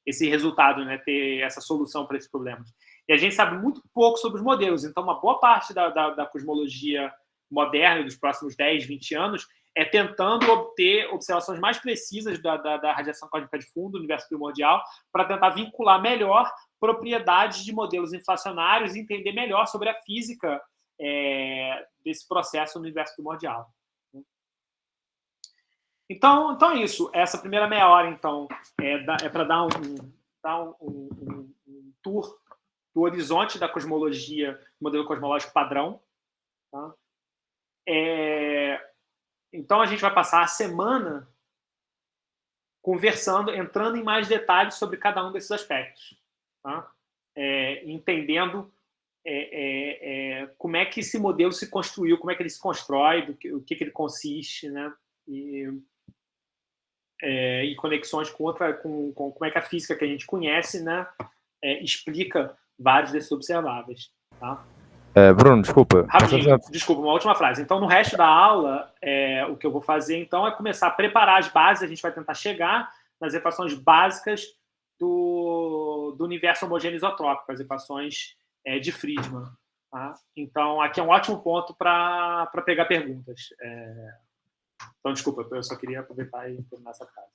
esse resultado, né? Ter essa solução para esses problemas. E a gente sabe muito pouco sobre os modelos. Então, uma boa parte da cosmologia moderna dos próximos 10, 20 anos tentando obter observações mais precisas da radiação cósmica de fundo, do universo primordial, para tentar vincular melhor propriedades de modelos inflacionários e entender melhor sobre a física desse processo no universo primordial. Então é isso. Essa primeira meia hora, então, é para dar um tour do horizonte da cosmologia, modelo cosmológico padrão. Tá? Então, a gente vai passar a semana conversando, entrando em mais detalhes sobre cada um desses aspectos. Tá? Entendendo como é que esse modelo se construiu, como é que ele se constrói, o que ele consiste, né? E conexões com como é que a física que a gente conhece, né, explica vários desses observáveis. Tá? Bruno, desculpa. Rapidinho, desculpa, uma última frase. Então, no resto da aula, o que eu vou fazer, então, é começar a preparar as bases. A gente vai tentar chegar nas equações básicas do universo homogêneo isotrópico, as equações de Friedmann. Tá? Então, aqui é um ótimo ponto para pegar perguntas. Então, desculpa, eu só queria aproveitar e terminar essa frase.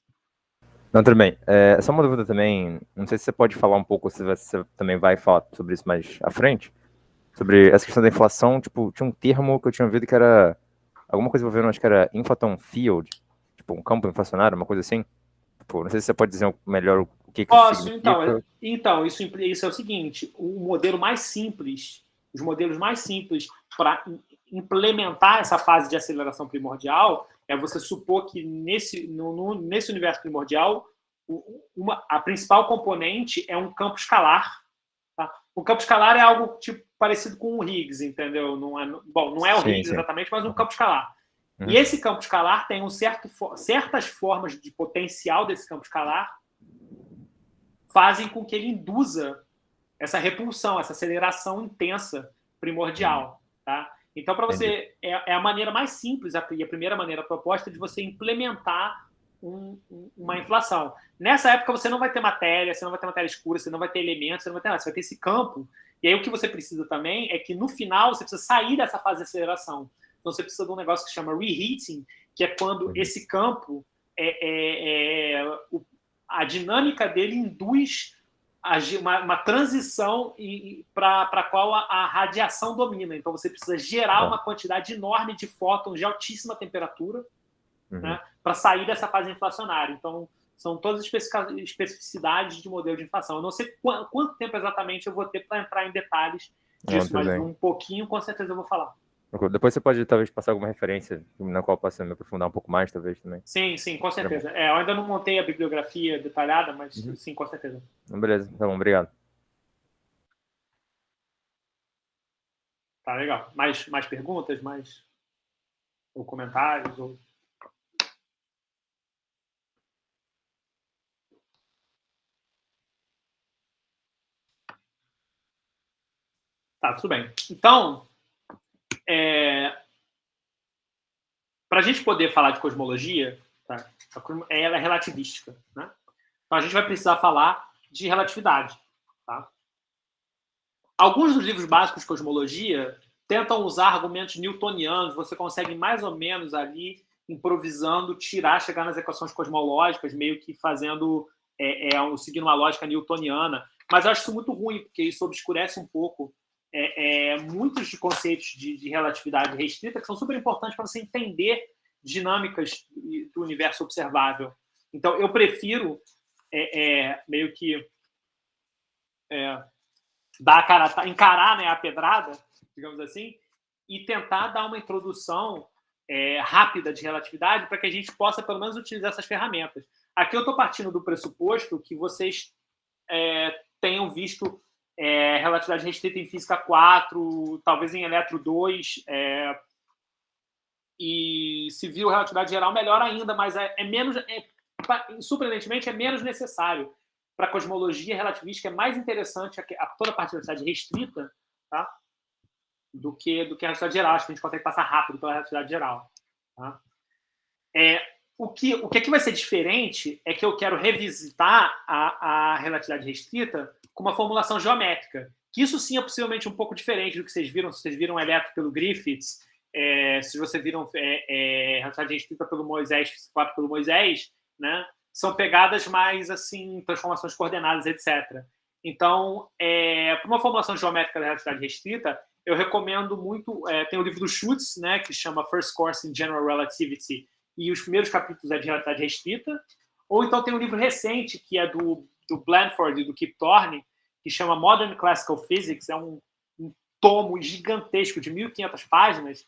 Não, tudo bem. Só uma dúvida também, não sei se você pode falar um pouco, se você também vai falar sobre isso mais à frente, sobre essa questão da inflação. Tipo, tinha um termo que eu tinha ouvido que era alguma coisa envolvendo, acho que era inflaton field, tipo, um campo inflacionário, uma coisa assim. Tipo, não sei se você pode dizer melhor o que Posso, significa. Então, isso é o seguinte, o modelo mais simples, os modelos mais simples para implementar essa fase de aceleração primordial é você supor que nesse universo primordial a principal componente é um campo escalar. Tá? O campo escalar é algo tipo parecido com o Higgs, entendeu? Não é o Higgs exatamente, mas um campo escalar. E esse campo escalar tem certas formas de potencial desse campo escalar fazem com que ele induza essa repulsão, essa aceleração intensa primordial. Tá? Então, para você, é a maneira mais simples, a primeira maneira proposta de você implementar uma inflação. Nessa época, você não vai ter matéria, você não vai ter matéria escura, você não vai ter elementos, você não vai ter nada, você vai ter esse campo. E aí, o que você precisa também é que, no final, você precisa sair dessa fase de aceleração. Então, você precisa de um negócio que chama reheating, que é quando esse campo, a dinâmica dele induz uma transição para a qual a radiação domina. Então, você precisa gerar uma quantidade enorme de fótons de altíssima temperatura, né, para sair dessa fase inflacionária. Então, são todas as especificidades de modelo de inflação. Eu não sei quanto tempo exatamente eu vou ter para entrar em detalhes disso, mas um pouquinho, com certeza, eu vou falar. Depois você pode, talvez, passar alguma referência na qual eu possa me aprofundar um pouco mais, talvez, também. Sim, com certeza. Eu ainda não montei a bibliografia detalhada, mas sim, com certeza. Beleza, tá bom, obrigado. Tá, legal. Mais perguntas? Ou comentários? Tá, tudo bem. Então, para a gente poder falar de cosmologia, tá, ela é relativística. Né? Então, a gente vai precisar falar de relatividade. Tá? Alguns dos livros básicos de cosmologia tentam usar argumentos newtonianos. Você consegue mais ou menos ali, improvisando, chegar nas equações cosmológicas, meio que seguindo uma lógica newtoniana. Mas eu acho isso muito ruim, porque isso obscurece um pouco muitos de conceitos de relatividade restrita que são super importantes para você entender dinâmicas do universo observável. Então, eu prefiro meio que encarar, né, a pedrada, digamos assim, e tentar dar uma introdução rápida de relatividade para que a gente possa, pelo menos, utilizar essas ferramentas. Aqui eu estou partindo do pressuposto que vocês tenham visto relatividade restrita em física 4, talvez em eletro 2, e se viu relatividade geral, melhor ainda, mas surpreendentemente, é menos necessário. Para a cosmologia relativística é mais interessante toda a parte da relatividade restrita, tá? do que a relatividade geral. Acho que a gente consegue passar rápido pela relatividade geral. Tá? O que aqui vai ser diferente é que eu quero revisitar a relatividade restrita com uma formulação geométrica, que isso sim é possivelmente um pouco diferente do que vocês viram. Se vocês viram elétrico pelo Griffiths, se vocês viram relatividade restrita pelo Moisés, física 4 pelo Moisés, né? São pegadas mais assim, transformações coordenadas, etc. Então, para uma formulação geométrica da relatividade restrita, eu recomendo muito. Tem o livro do Schutz, né, que chama First Course in General Relativity, e os primeiros capítulos é de relatividade restrita. Ou então tem um livro recente, que é do Blanford e do Kip Thorne, que chama Modern Classical Physics. É um tomo gigantesco de 1.500 páginas.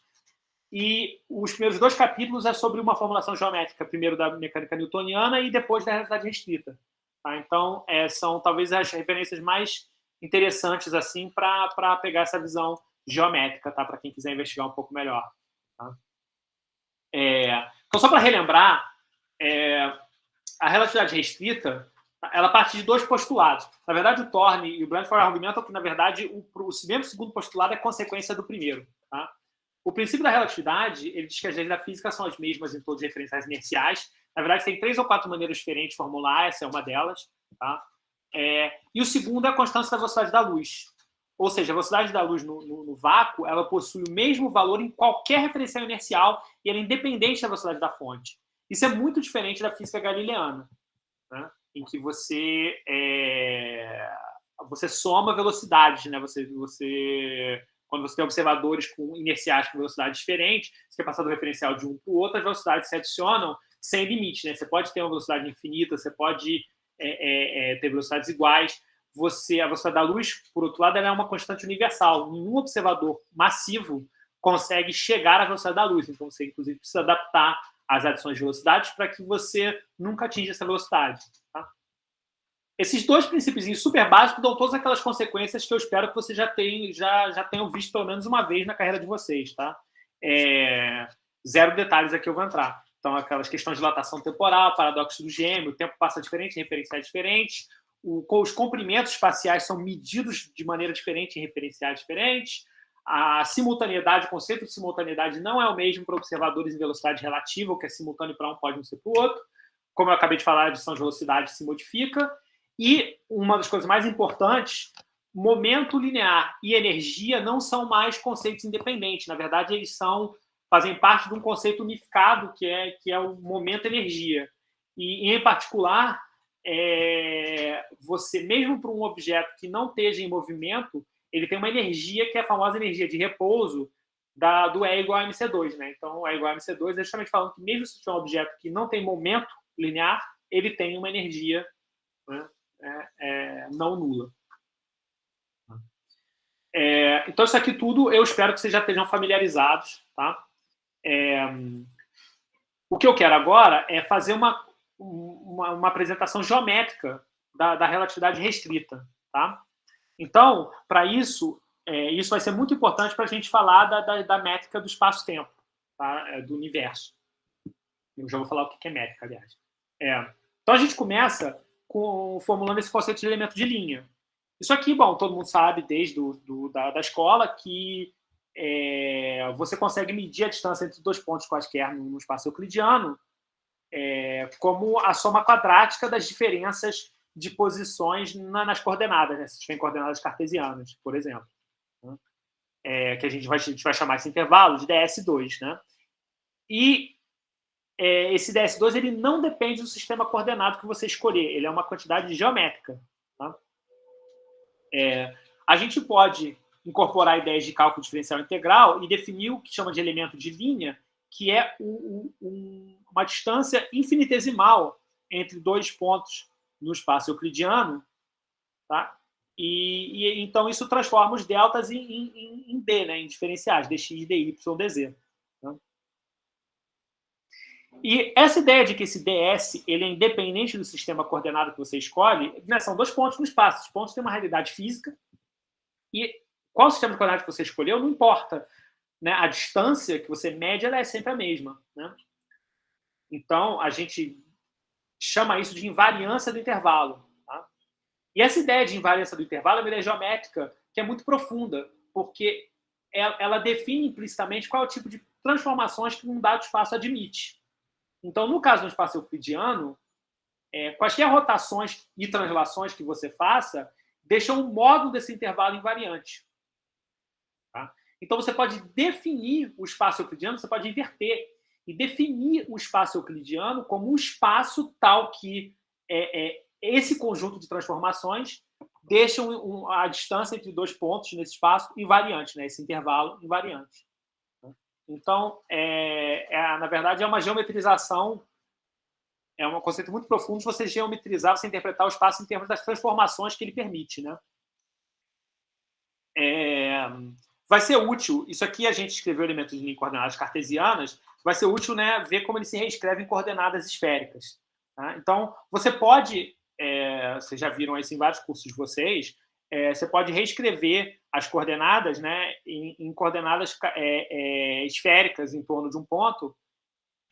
E os primeiros 2 capítulos é sobre uma formulação geométrica, primeiro da mecânica newtoniana e depois da relatividade restrita. Tá? Então, são talvez as referências mais interessantes assim para pegar essa visão geométrica, tá? Para quem quiser investigar um pouco melhor. Tá? Então, só para relembrar, a relatividade restrita Ela parte de dois postulados. Na verdade, o Thorne e o Bradford argumentam que, na verdade, o segundo postulado é consequência do primeiro. Tá? O princípio da relatividade, ele diz que as leis da física são as mesmas em todos os referenciais inerciais. Na verdade, tem 3 ou 4 maneiras diferentes de formular, essa é uma delas. Tá? E o segundo é a constância da velocidade da luz. Ou seja, a velocidade da luz no vácuo, ela possui o mesmo valor em qualquer referencial inercial e ela é independente da velocidade da fonte. Isso é muito diferente da física galileana, né? Em que você soma velocidades, né? Quando você tem observadores inerciais com velocidades diferentes, você quer passar do referencial de um para o outro, as velocidades se adicionam sem limite, né? Você pode ter uma velocidade infinita, você pode ter velocidades iguais. A velocidade da luz, por outro lado, ela é uma constante universal. Nenhum observador massivo consegue chegar à velocidade da luz. Então, você, inclusive, precisa adaptar as adições de velocidades para que você nunca atinja essa velocidade. Tá? Esses dois princípios super básicos dão todas aquelas consequências que eu espero que vocês já tenham visto pelo menos uma vez na carreira de vocês. Tá? Zero detalhes aqui eu vou entrar. Então, aquelas questões de dilatação temporal, paradoxo do gêmeo, o tempo passa diferente, referenciais diferentes, os comprimentos espaciais são medidos de maneira diferente em referenciais diferentes, a simultaneidade, o conceito de simultaneidade não é o mesmo para observadores em velocidade relativa, o que é simultâneo para um pode não ser para o outro. Como eu acabei de falar, a adição de velocidade se modifica. E uma das coisas mais importantes, momento linear e energia não são mais conceitos independentes. Na verdade, eles fazem parte de um conceito unificado, que é o momento-energia. E, em particular, você, mesmo para um objeto que não esteja em movimento, ele tem uma energia que é a famosa energia de repouso do E igual a mc2. Né? Então, E igual a mc2 é justamente falando que mesmo se for um objeto que não tem momento linear, ele tem uma energia, né, não nula. Então, isso aqui tudo eu espero que vocês já estejam familiarizados. Tá? O que eu quero agora é fazer uma apresentação geométrica da relatividade restrita. Tá? Então, para isso, isso vai ser muito importante para a gente falar da métrica do espaço-tempo, tá? Do universo. Eu já vou falar o que é métrica, aliás. Então, a gente começa formulando esse conceito de elemento de linha. Isso aqui, bom, todo mundo sabe desde da escola que você consegue medir a distância entre dois pontos quaisquer no espaço euclidiano como a soma quadrática das diferenças de posições nas coordenadas, né? Se tiver coordenadas cartesianas, por exemplo. Né? Que a gente vai chamar esse intervalo de ds2. Né? E esse ds2 ele não depende do sistema coordenado que você escolher, ele é uma quantidade geométrica. Tá? A gente pode incorporar ideias de cálculo diferencial integral e definir o que chama de elemento de linha, que é uma distância infinitesimal entre dois pontos no espaço euclidiano, tá? E então isso transforma os deltas em D, né? Em diferenciais, dx, dy, dz. Tá? E essa ideia de que esse ds ele é independente do sistema coordenado que você escolhe, né? São dois pontos no espaço. Os pontos têm uma realidade física e qual sistema coordenado que você escolheu não importa. Né? A distância que você mede ela é sempre a mesma. Né? Então, a gente chama isso de invariância do intervalo. Tá? E essa ideia de invariância do intervalo é uma ideia geométrica que é muito profunda, porque ela define implicitamente qual é o tipo de transformações que um dado espaço admite. Então, no caso do espaço euclidiano, quaisquer rotações e translações que você faça deixam o módulo desse intervalo invariante. Tá? Então, você pode definir o espaço euclidiano, você pode inverter e definir o espaço euclidiano como um espaço tal que esse conjunto de transformações deixam a distância entre dois pontos nesse espaço invariante, né? Esse intervalo invariante. Então, na verdade, é uma geometrização, é um conceito muito profundo de você geometrizar, você interpretar o espaço em termos das transformações que ele permite. Né? Vai ser útil, isso aqui a gente escreveu elementos de linha em coordenadas cartesianas, vai ser útil, né, ver como ele se reescreve em coordenadas esféricas. Tá? Então, você pode, vocês já viram isso em vários cursos de vocês, você pode reescrever as coordenadas, né, em coordenadas esféricas em torno de um ponto,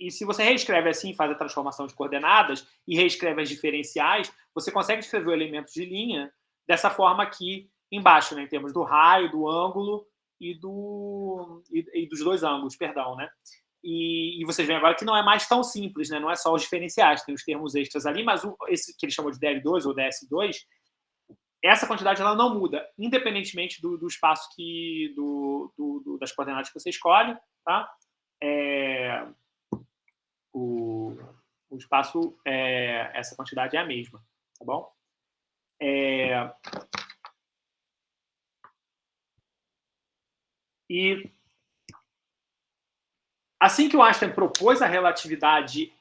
E se você reescreve assim, faz a transformação de coordenadas e reescreve as diferenciais, você consegue escrever o elemento de linha dessa forma aqui embaixo, né, em termos do raio, do ângulo e dos dois ângulos, perdão, né? E vocês veem agora que não é mais tão simples, né? Não é só os diferenciais, tem os termos extras ali, mas esse que eles chamam de DL2 ou DS2, essa quantidade ela não muda, independentemente do espaço das coordenadas que você escolhe, tá? O espaço, essa quantidade é a mesma, tá bom? E assim que o Einstein propôs a relatividade,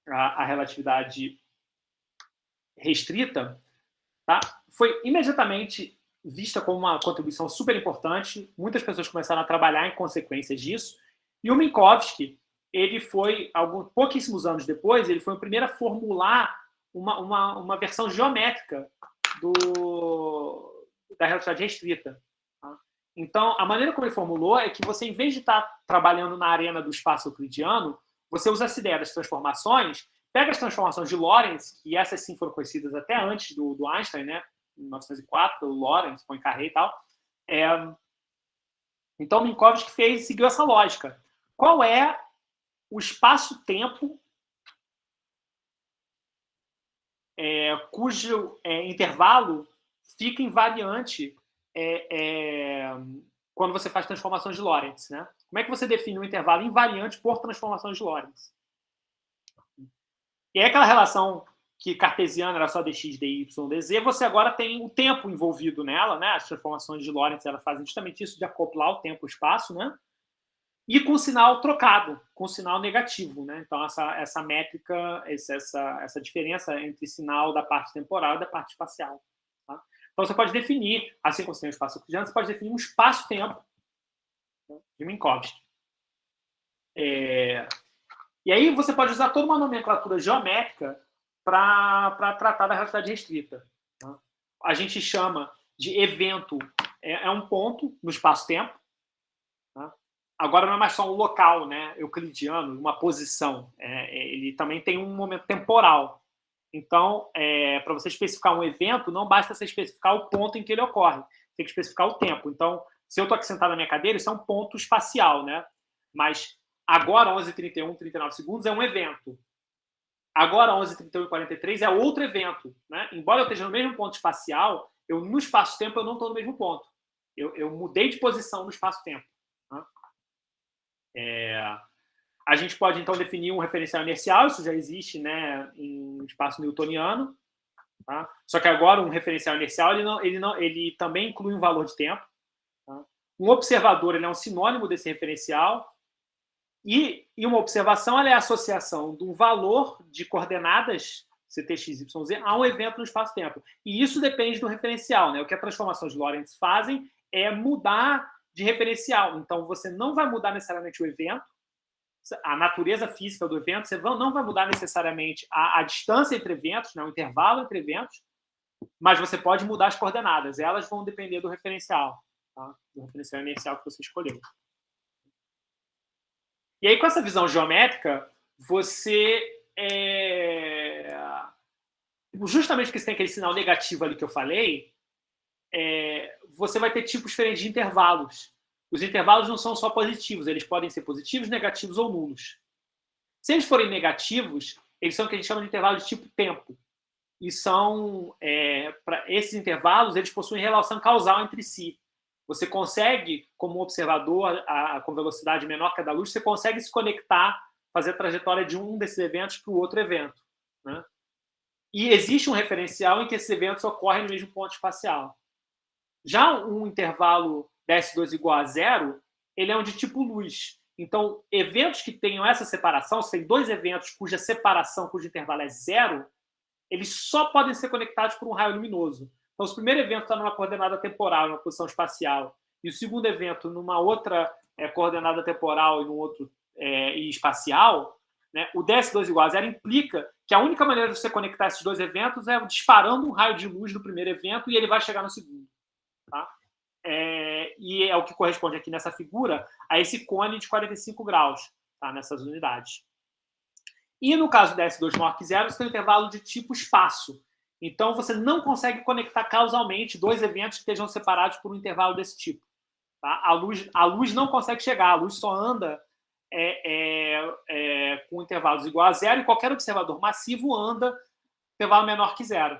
a relatividade restrita, tá? Foi imediatamente vista como uma contribuição super importante. Muitas pessoas começaram a trabalhar em consequências disso. E o Minkowski, ele foi, pouquíssimos anos depois, ele foi o primeiro a formular uma versão geométrica da relatividade restrita. Tá? Então, a maneira como ele formulou é que você, em vez de estar trabalhando na arena do espaço euclidiano, você usa essa ideia das transformações, pega as transformações de Lorentz, que essas sim foram conhecidas até antes do Einstein, né? Em 1904, o Lorentz, Poincaré e tal. Então, o Minkowski seguiu essa lógica. Qual é o espaço-tempo cujo intervalo fica invariante quando você faz transformações de Lorentz, né? Como é que você define um intervalo invariante por transformações de Lorentz? E aí aquela relação que cartesiana era só dx, dy, dz, você agora tem o tempo envolvido nela, né? As transformações de Lorentz elas fazem justamente isso, de acoplar o tempo e o espaço, né? E com sinal trocado, com sinal negativo, né? Então, essa métrica, essa diferença entre sinal da parte temporal e da parte espacial. Tá? Então, você pode definir, assim como você tem um espaço euclidiano, você pode definir um espaço-tempo de Minkowski. E aí você pode usar toda uma nomenclatura geométrica para tratar da relatividade restrita. Tá? A gente chama de evento, um ponto no espaço-tempo. Tá? Agora não é mais só um local, né, euclidiano, uma posição. Ele também tem um momento temporal. Então, para você especificar um evento, não basta você especificar o ponto em que ele ocorre. Tem que especificar o tempo. Então, se eu estou aqui sentado na minha cadeira, isso é um ponto espacial, né? Mas agora, 11h31, 39 segundos, é um evento. Agora, 11h31 e 43 é outro evento. Né? Embora eu esteja no mesmo ponto espacial, no espaço-tempo eu não estou no mesmo ponto. Eu mudei de posição no espaço-tempo. Né? A gente pode, então, definir um referencial inercial, isso já existe, né, em espaço newtoniano. Tá? Só que agora um referencial inercial ele também inclui um valor de tempo. Tá? Um observador ele é um sinônimo desse referencial. E uma observação é a associação de um valor de coordenadas CT, X, Y, Z a um evento no espaço-tempo. E isso depende do referencial. Né? O que as transformações de Lorentz fazem é mudar de referencial. Então, você não vai mudar necessariamente o evento, a natureza física do evento, você não vai mudar necessariamente a distância entre eventos, né? O intervalo entre eventos, mas você pode mudar as coordenadas. Elas vão depender do referencial, tá? Do referencial inercial que você escolheu. E aí, com essa visão geométrica, você... justamente porque você tem aquele sinal negativo ali que eu falei, você vai ter tipos diferentes de intervalos. Os intervalos não são só positivos, eles podem ser positivos, negativos ou nulos. Se eles forem negativos, eles são o que a gente chama de intervalo de tipo tempo. E são, esses intervalos, eles possuem relação causal entre si. Você consegue, como observador, com velocidade menor que a da luz, você consegue se conectar, fazer a trajetória de um desses eventos para o outro evento. Né? E existe um referencial em que esses eventos ocorrem no mesmo ponto espacial. Já um intervalo DS2 igual a zero, ele é um de tipo luz. Então, eventos que tenham essa separação, se tem dois eventos cuja separação, cujo intervalo é zero, eles só podem ser conectados por um raio luminoso. Então, se o primeiro evento está numa coordenada temporal, numa posição espacial, e o segundo evento numa outra coordenada temporal e num outro e espacial, né, o DS2 igual a zero implica que a única maneira de você conectar esses dois eventos é disparando um raio de luz do primeiro evento e ele vai chegar no segundo. Tá? e é o que corresponde aqui nessa figura a esse cone de 45 graus, tá? Nessas unidades. E no caso da S2 maior que zero, você tem um intervalo de tipo espaço. Então, você não consegue conectar causalmente dois eventos que estejam separados por um intervalo desse tipo. Tá? A luz não consegue chegar, a luz só anda com intervalos igual a zero, e qualquer observador massivo anda intervalo menor que zero.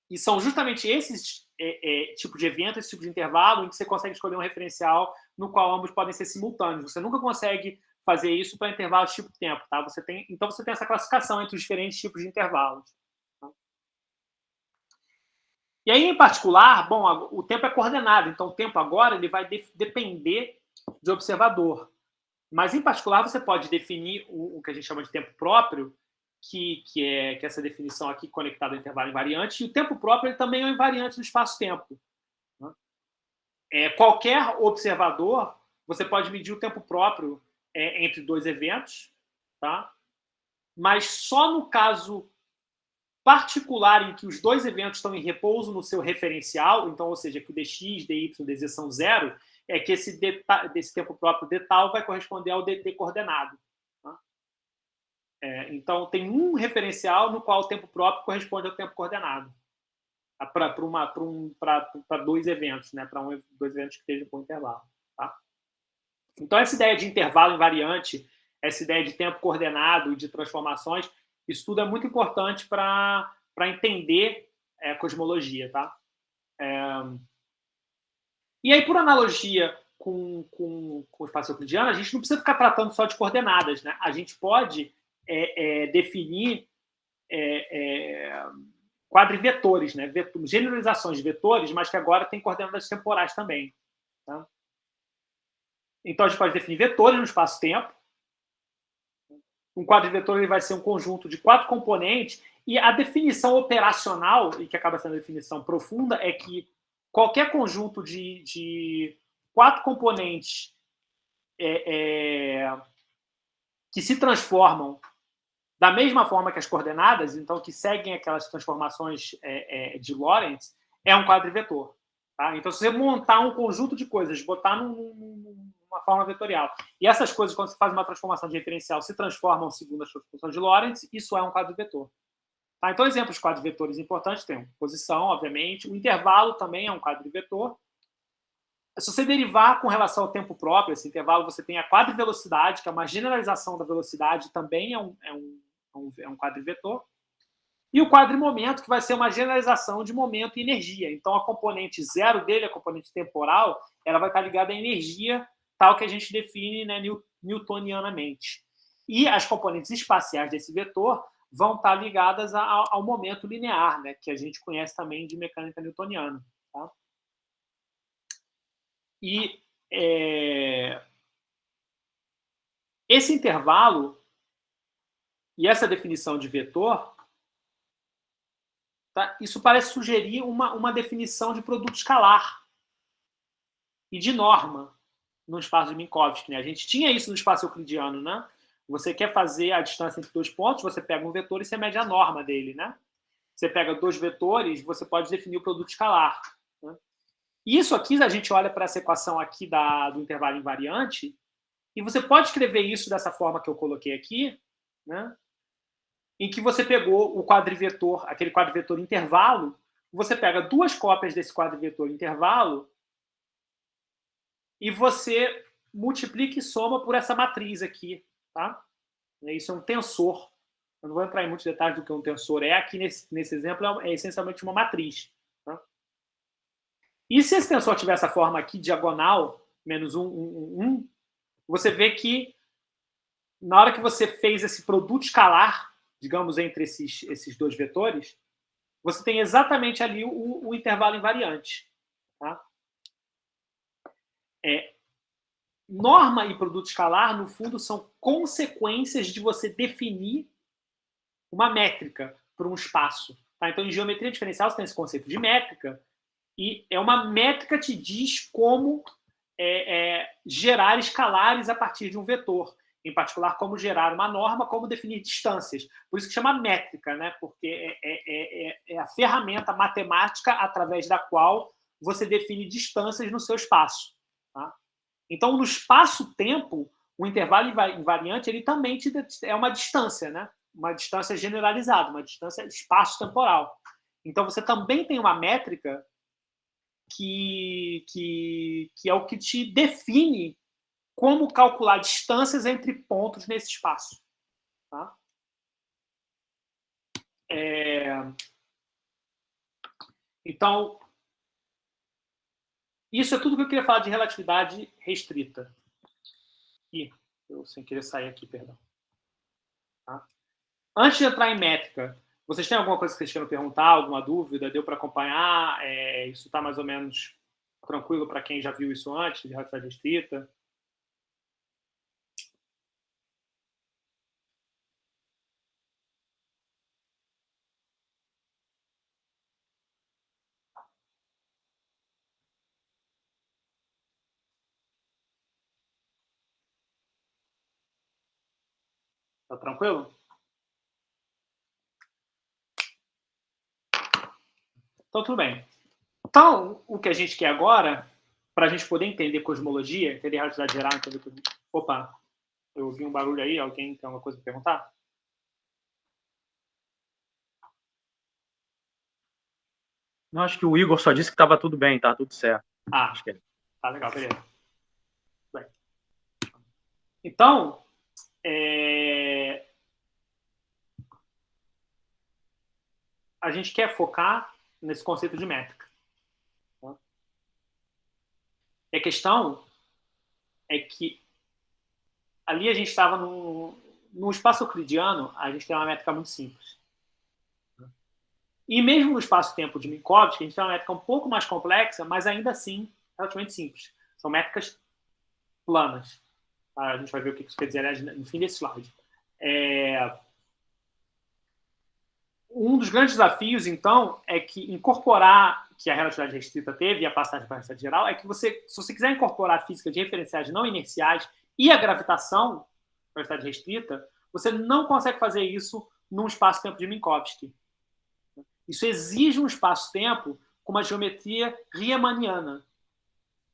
E são justamente esses tipos de evento, esse tipo de intervalo, em que você consegue escolher um referencial no qual ambos podem ser simultâneos. Você nunca consegue fazer isso para intervalos tipo tempo. Tá? Então, você tem essa classificação entre os diferentes tipos de intervalos. Tá? E aí, em particular, bom, o tempo é coordenado. Então, o tempo agora ele vai depender de observador. Mas, em particular, você pode definir o que a gente chama de tempo próprio, que é essa definição aqui conectada ao intervalo invariante, e o tempo próprio ele também é um invariante do espaço-tempo. Qualquer observador, você pode medir o tempo próprio entre dois eventos, tá? Mas só no caso particular em que os dois eventos estão em repouso no seu referencial, então, ou seja, que o dx, dy, dz são zero, é que esse tempo próprio d tal vai corresponder ao dt coordenado. Então, tem um referencial no qual o tempo próprio corresponde ao tempo coordenado. Para dois eventos, né? Para dois eventos que estejam com intervalo. Tá? Então, essa ideia de intervalo invariante, essa ideia de tempo coordenado e de transformações, isso tudo é muito importante para entender cosmologia. Tá? E aí, por analogia com o espaço euclidiano, a gente não precisa ficar tratando só de coordenadas. Né? A gente pode definir quadrivetores, né? Generalizações de vetores, mas que agora tem coordenadas temporais também. Tá? Então, a gente pode definir vetores no espaço-tempo. Um quadrivetor ele vai ser um conjunto de 4 componentes, e a definição operacional, e que acaba sendo a definição profunda, é que qualquer conjunto de 4 componentes que se transformam da mesma forma que as coordenadas, então que seguem aquelas transformações de Lorentz, é um quadrivetor. Tá? Então, se você montar um conjunto de coisas, botar numa forma vetorial, e essas coisas, quando você faz uma transformação de referencial, se transformam segundo a transformação de Lorentz, isso é um quadrivetor. Tá? Então, exemplos de quadrivetores importantes tem posição, obviamente, o intervalo também é um quadrivetor. Se você derivar com relação ao tempo próprio, esse intervalo, você tem a quadrivelocidade, que é uma generalização da velocidade, também é um quadrivetor. E o quadrimomento, que vai ser uma generalização de momento e energia. Então, a componente zero dele, a componente temporal, ela vai estar ligada à energia, tal que a gente define, né, newtonianamente. E as componentes espaciais desse vetor vão estar ligadas ao momento linear, né, que a gente conhece também de mecânica newtoniana. Tá? E esse intervalo e essa definição de vetor, tá? Isso parece sugerir uma definição de produto escalar e de norma no espaço de Minkowski. Né? A gente tinha isso no espaço euclidiano. Né? Você quer fazer a distância entre dois pontos, você pega um vetor e você mede a norma dele. Né? Você pega dois vetores, você pode definir o produto escalar. Né? Isso aqui, a gente olha para essa equação aqui do intervalo invariante, e você pode escrever isso dessa forma que eu coloquei aqui, né? Em que você pegou o quadrivetor, aquele quadrivetor intervalo, você pega duas cópias desse quadrivetor intervalo e você multiplica e soma por essa matriz aqui. Tá? Isso é um tensor. Eu não vou entrar em muitos detalhes do que um tensor é. Aqui, nesse exemplo, é essencialmente uma matriz. Tá? E se esse tensor tiver essa forma aqui, diagonal, menos 1, 1, 1, 1, você vê que na hora que você fez esse produto escalar, digamos, entre esses dois vetores, você tem exatamente ali o intervalo invariante. Tá? Norma e produto escalar, no fundo, são consequências de você definir uma métrica para um espaço. Tá? Então, em geometria diferencial, você tem esse conceito de métrica, e uma métrica te diz como gerar escalares a partir de um vetor. Em particular, como gerar uma norma, como definir distâncias. Por isso que chama métrica, né? Porque é a ferramenta matemática através da qual você define distâncias no seu espaço. Tá? Então, no espaço-tempo, o intervalo invariante ele também é uma distância, né? Uma distância generalizada, uma distância espaço-temporal. Então, você também tem uma métrica que é o que te define como calcular distâncias entre pontos nesse espaço. Tá? Então, isso é tudo que eu queria falar de relatividade restrita. Ih, eu sem querer sair aqui, perdão. Tá? Antes de entrar em métrica, vocês têm alguma coisa que vocês queiram perguntar, alguma dúvida? Deu para acompanhar? Isso está mais ou menos tranquilo para quem já viu isso antes, de relatividade restrita? Tá tranquilo? Então, tudo bem. Então, o que a gente quer agora, para a gente poder entender cosmologia, entender relatividade geral, entender... Opa, eu ouvi um barulho aí, alguém tem alguma coisa para perguntar? Não, acho que o Igor só disse que estava tudo bem, tá tudo certo. Acho que é. Tá legal, beleza. Bem. Então, a gente quer focar nesse conceito de métrica. Tá? E a questão é que ali a gente estava no espaço euclidiano, a gente tem uma métrica muito simples. E mesmo no espaço-tempo de Minkowski, a gente tem uma métrica um pouco mais complexa, mas ainda assim relativamente simples. São métricas planas. A gente vai ver o que isso quer dizer no fim desse slide. Um dos grandes desafios, então, é que incorporar, que a relatividade restrita teve e a passagem para a relatividade geral, é que se você quiser incorporar a física de referenciais não inerciais e a gravitação, relatividade restrita, você não consegue fazer isso num espaço-tempo de Minkowski. Isso exige um espaço-tempo com uma geometria riemanniana,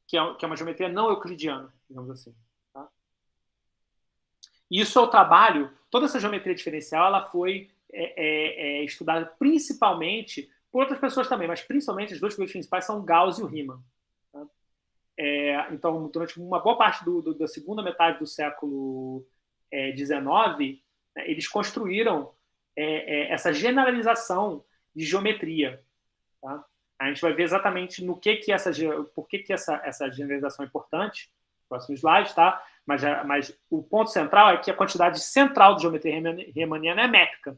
que é uma geometria não euclidiana, digamos assim. Tá? Isso é o trabalho, toda essa geometria diferencial ela foi estudada principalmente por outras pessoas também, mas principalmente as duas figuras principais são Gauss e o Riemann. Tá? Então, durante uma boa parte da segunda metade do século XIX, né, eles construíram essa generalização de geometria. Tá? A gente vai ver exatamente por que essa generalização é importante no próximo slide, tá? Mas o ponto central é que a quantidade central de geometria riemanniana é métrica.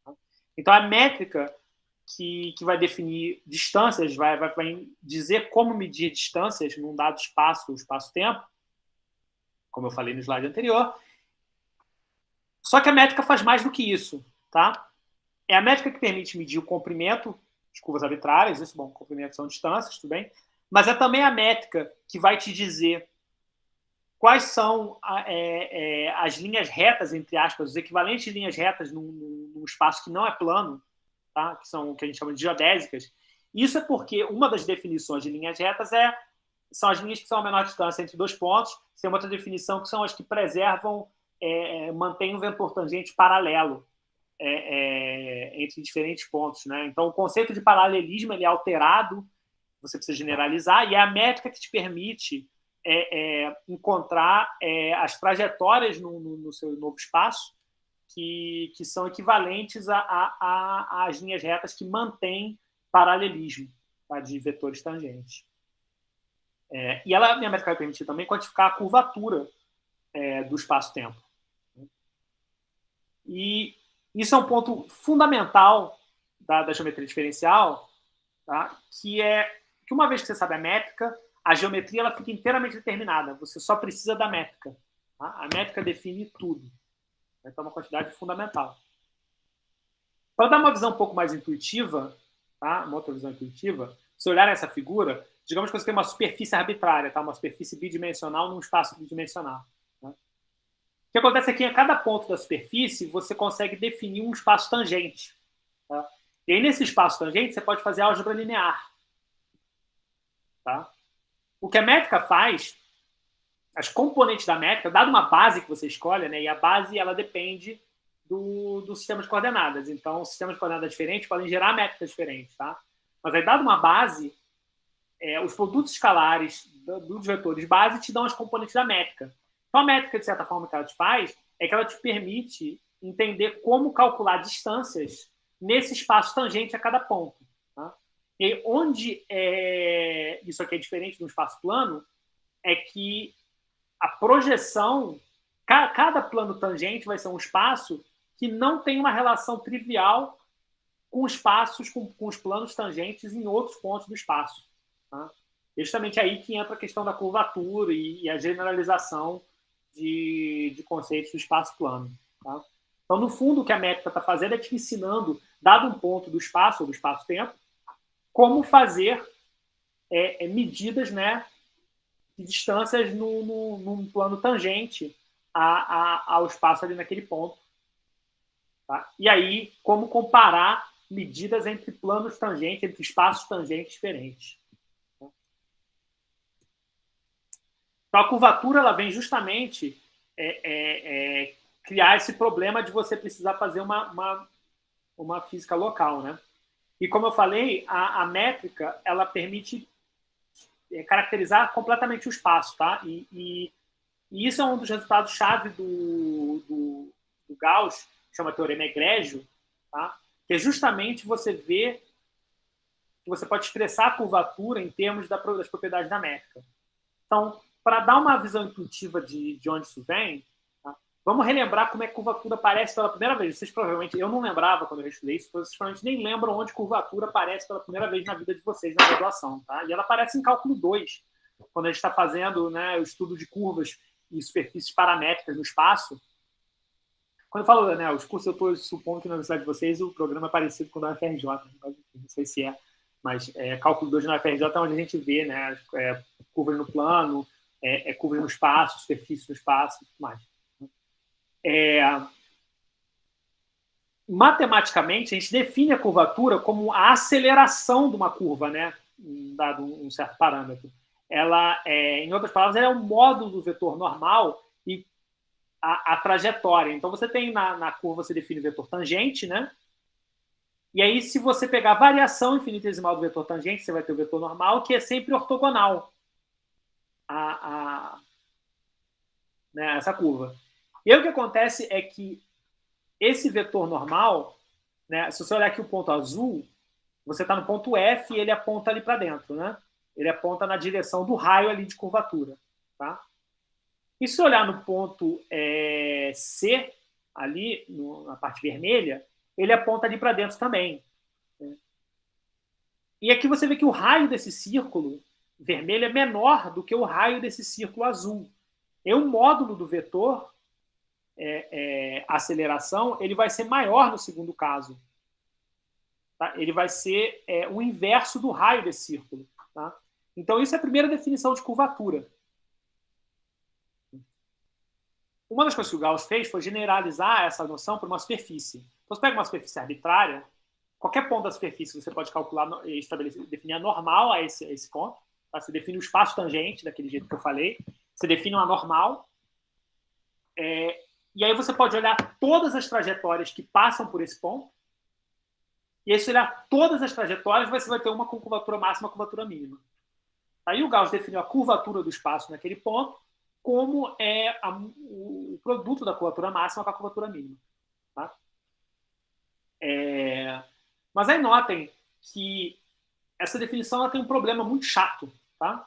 Tá? Então, a métrica que vai definir distâncias, vai dizer como medir distâncias num dado espaço-tempo, como eu falei no slide anterior. Só que a métrica faz mais do que isso. Tá? É a métrica que permite medir o comprimento de curvas arbitrárias, isso, bom, comprimento são distâncias, tudo bem, mas é também a métrica que vai te dizer quais são as linhas retas, entre aspas, os equivalentes de linhas retas num espaço que não é plano, tá? Que são o que a gente chama de geodésicas. Isso é porque uma das definições de linhas retas são as linhas que são a menor distância entre dois pontos, tem uma outra definição que são as que preservam, mantêm um vetor tangente paralelo entre diferentes pontos. Né? Então, o conceito de paralelismo ele é alterado, você precisa generalizar, e é a métrica que te permite encontrar as trajetórias no seu novo espaço que são equivalentes às linhas retas que mantêm paralelismo, tá, de vetores tangentes. E a minha métrica vai permitir também quantificar a curvatura do espaço-tempo. E isso é um ponto fundamental da geometria diferencial, tá? Que uma vez que você sabe a métrica, a geometria ela fica inteiramente determinada. Você só precisa da métrica. Tá? A métrica define tudo. Então, é uma quantidade fundamental. Para dar uma visão um pouco mais intuitiva, tá? Uma outra visão intuitiva, se olhar essa figura, digamos que você tem uma superfície arbitrária, tá? Uma superfície bidimensional num espaço bidimensional. Tá? O que acontece é que a cada ponto da superfície você consegue definir um espaço tangente. Tá? E aí, nesse espaço tangente, você pode fazer álgebra linear. tá? O que a métrica faz, as componentes da métrica, dado uma base que você escolhe, né, e a base ela depende do sistema de coordenadas. Então, sistemas de coordenadas diferentes podem gerar métricas diferentes. Tá? Mas aí, dado uma base, os produtos escalares dos vetores base te dão as componentes da métrica. Então, a métrica, de certa forma, que ela te faz é que ela te permite entender como calcular distâncias nesse espaço tangente a cada ponto. Tá? E onde isso aqui é diferente do espaço plano é que a projeção, cada plano tangente vai ser um espaço que não tem uma relação trivial com espaços, com os planos tangentes em outros pontos do espaço. Tá? É justamente aí que entra a questão da curvatura e a generalização de conceitos do espaço plano. Tá? Então, no fundo, o que a métrica está fazendo é te ensinando, dado um ponto do espaço, ou do espaço-tempo, como fazer medidas, né, de distâncias num plano tangente ao espaço ali naquele ponto. Tá? E aí, como comparar medidas entre planos tangentes, entre espaços tangentes diferentes. Então, a curvatura ela vem justamente criar esse problema de você precisar fazer uma física local. Né? E, como eu falei, a métrica ela permite caracterizar completamente o espaço. Tá? E isso é um dos resultados-chave do Gauss, que chama teorema egrégio, tá? Que é justamente você ver que você pode expressar a curvatura em termos das propriedades da métrica. Então, para dar uma visão intuitiva de onde isso vem, tá? Vamos relembrar como é que curvatura aparece pela primeira vez. Vocês provavelmente, eu não lembrava quando eu estudei isso, vocês provavelmente nem lembram onde curvatura aparece pela primeira vez na vida de vocês na graduação. Tá? E ela aparece em cálculo 2, quando a gente está fazendo, né, o estudo de curvas e superfícies paramétricas no espaço. Quando eu falo, né, os cursos, eu estou supondo que na universidade de vocês o programa é parecido com o da UFRJ, não sei se mas cálculo 2 na UFRJ é onde a gente vê, né, curvas no plano, curvas no espaço, superfície no espaço e tudo mais. Matematicamente, a gente define a curvatura como a aceleração de uma curva, né, dado um certo parâmetro. Ela, em outras palavras, ela é um módulo do vetor normal e a trajetória. Então, você tem na curva, você define o vetor tangente, né? E aí, se você pegar a variação infinitesimal do vetor tangente, você vai ter o vetor normal, que é sempre ortogonal né, essa curva. E aí, o que acontece é que esse vetor normal, né, se você olhar aqui o ponto azul, você está no ponto F e ele aponta ali para dentro, né? Ele aponta na direção do raio ali de curvatura, tá? E se olhar no ponto C, ali na parte vermelha, ele aponta ali para dentro também. Né? E aqui você vê que o raio desse círculo vermelho é menor do que o raio desse círculo azul. E o módulo do vetor, aceleração, ele vai ser maior no segundo caso. Tá? Ele vai ser o inverso do raio desse círculo. Tá? Então, isso é a primeira definição de curvatura. Uma das coisas que o Gauss fez foi generalizar essa noção para uma superfície. Então, você pega uma superfície arbitrária, qualquer ponto da superfície você pode calcular e definir a normal a esse ponto. Tá? Você define o espaço tangente, daquele jeito que eu falei. Você define uma normal. E aí você pode olhar todas as trajetórias que passam por esse ponto. E aí, se olhar todas as trajetórias, você vai ter uma com curvatura máxima e uma curvatura mínima. Aí o Gauss definiu a curvatura do espaço naquele ponto como o produto da curvatura máxima com a curvatura mínima. Tá? Mas aí notem que essa definição ela tem um problema muito chato, tá?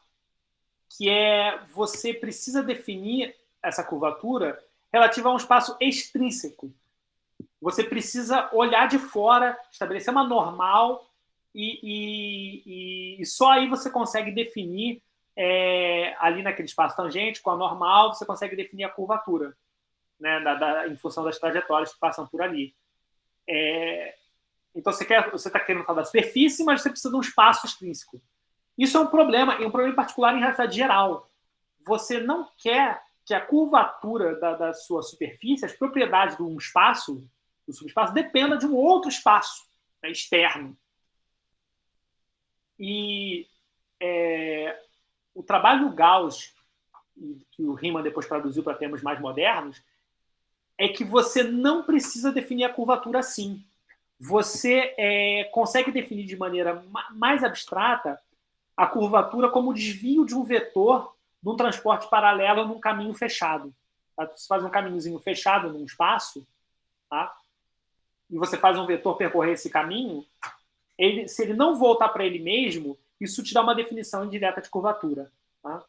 Que você precisa definir essa curvatura relativa a um espaço extrínseco. Você precisa olhar de fora, estabelecer uma normal e só aí você consegue definir ali naquele espaço tangente, com a normal, você consegue definir a curvatura, né, em função das trajetórias que passam por ali. Então, você está querendo falar da superfície, mas você precisa de um espaço extrínseco. Isso é um problema, e um problema em particular em realidade geral. Você não quer que a curvatura da sua superfície, as propriedades de um espaço, do subespaço, dependa de um outro espaço, né, externo. E o trabalho do Gauss, que o Riemann depois traduziu para termos mais modernos, é que você não precisa definir a curvatura assim. Você consegue definir de maneira mais abstrata a curvatura como o desvio de um vetor de um transporte paralelo num caminho fechado. Tá? Você faz um caminhozinho fechado num espaço, tá? E você faz um vetor percorrer esse caminho, se ele não voltar para ele mesmo, isso te dá uma definição indireta de curvatura. Tá?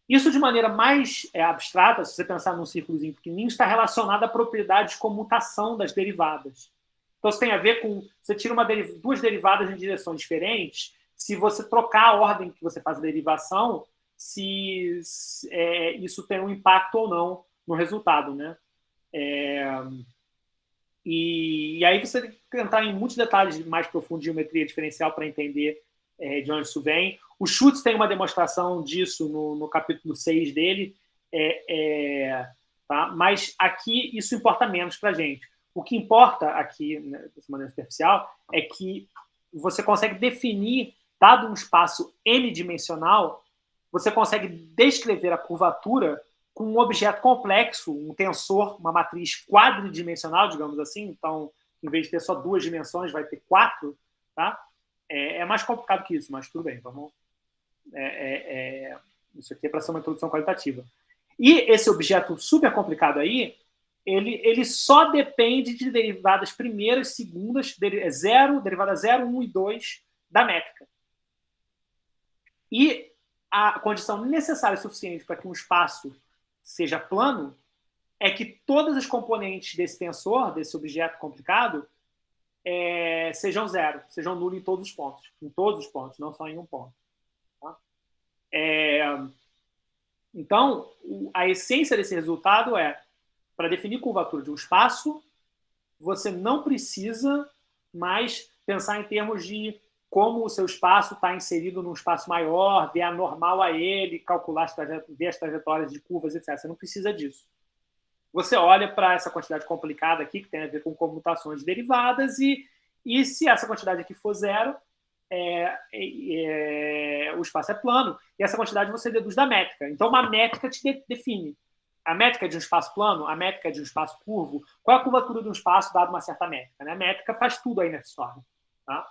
Isso, de maneira mais abstrata, se você pensar num círculozinho pequenininho, está relacionado a propriedades de comutação das derivadas. Então, isso tem a ver com... Você tira duas derivadas em direções diferentes, se você trocar a ordem que você faz a derivação, se isso tem um impacto ou não no resultado, né? E aí você tem que entrar em muitos detalhes mais profundos de geometria diferencial para entender de onde isso vem. O Schutz tem uma demonstração disso no capítulo 6 dele, tá? Mas aqui isso importa menos para a gente. O que importa aqui, né, de maneira superficial, é que você consegue definir, dado um espaço n-dimensional, você consegue descrever a curvatura com um objeto complexo, um tensor, uma matriz quadridimensional, digamos assim. Então, em vez de ter só 2 dimensões, vai ter 4. Tá? É mais complicado que isso, mas tudo bem. Vamos... Isso aqui é para ser uma introdução qualitativa. E esse objeto super complicado aí, ele só depende de derivadas primeiras, segundas, derivada 0, 1 e 2 da métrica. E a condição necessária e suficiente para que um espaço seja plano é que todas as componentes desse tensor, desse objeto complicado, sejam zero, sejam nulo em todos os pontos, não só em um ponto. Tá? Então, a essência desse resultado para definir curvatura de um espaço, você não precisa mais pensar em termos de como o seu espaço está inserido num espaço maior, ver a normal a ele, calcular ver as trajetórias de curvas, etc. Você não precisa disso. Você olha para essa quantidade complicada aqui, que tem a ver com comutações derivadas, e se essa quantidade aqui for zero, o espaço é plano, e essa quantidade você deduz da métrica. Então, uma métrica te define. A métrica de um espaço plano, a métrica de um espaço curvo, qual é a curvatura de um espaço dado uma certa métrica? Né? A métrica faz tudo aí nessa história. Tá?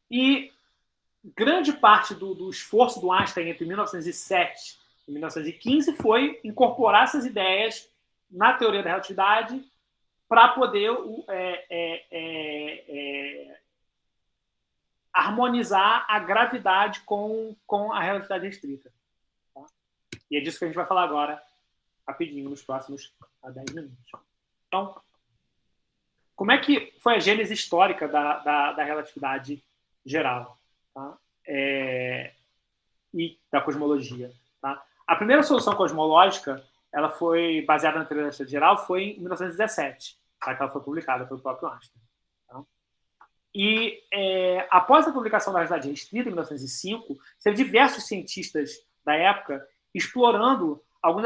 E grande parte do esforço do Einstein entre 1907 e 1915 foi incorporar essas ideias na teoria da relatividade para poder harmonizar a gravidade com a relatividade restrita. Tá? E é disso que a gente vai falar agora, rapidinho, nos próximos 10 minutos. Então, como é que foi a gênese histórica da relatividade geral, tá? E da cosmologia? Tá? A primeira solução cosmológica, ela foi baseada na teoria da relatividade geral, foi em 1917, tá? Que ela foi publicada pelo próprio Einstein. Tá? E após a publicação da relatividade restrita, em 1905, teve diversos cientistas da época explorando alguns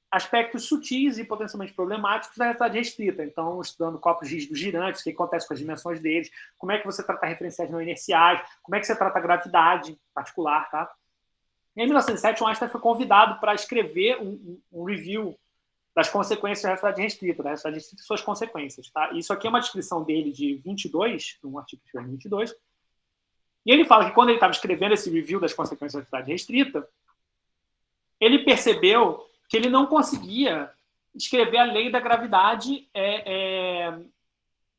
aspectos sutis e potencialmente problemáticos da relatividade restrita. Então, estudando corpos rígidos girantes, o que acontece com as dimensões deles, como é que você trata referenciais não inerciais, como é que você trata a gravidade em particular. Tá? Em 1907, o Einstein foi convidado para escrever um review das consequências da relatividade restrita, da relatividade restrita e suas consequências. Tá? Isso aqui é uma descrição dele de 22, um artigo que escreveu em 22, e ele fala que quando ele estava escrevendo esse review das consequências da relatividade restrita, ele percebeu que ele não conseguia escrever a lei da gravidade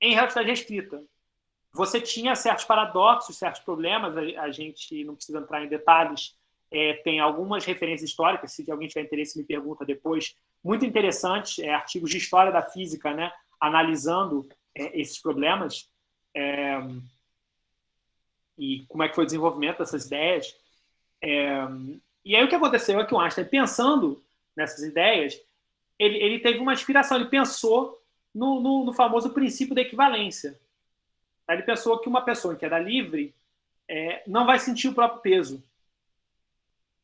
em relatividade restrita. Você tinha certos paradoxos, certos problemas, a gente não precisa entrar em detalhes, tem algumas referências históricas, se alguém tiver interesse me pergunta depois, muito interessantes, artigos de história da física, né, analisando esses problemas e como é que foi o desenvolvimento dessas ideias. E aí o que aconteceu é que o Einstein, pensando nessas ideias, ele teve uma inspiração, ele pensou no famoso princípio da equivalência. Ele pensou que uma pessoa em queda livre não vai sentir o próprio peso.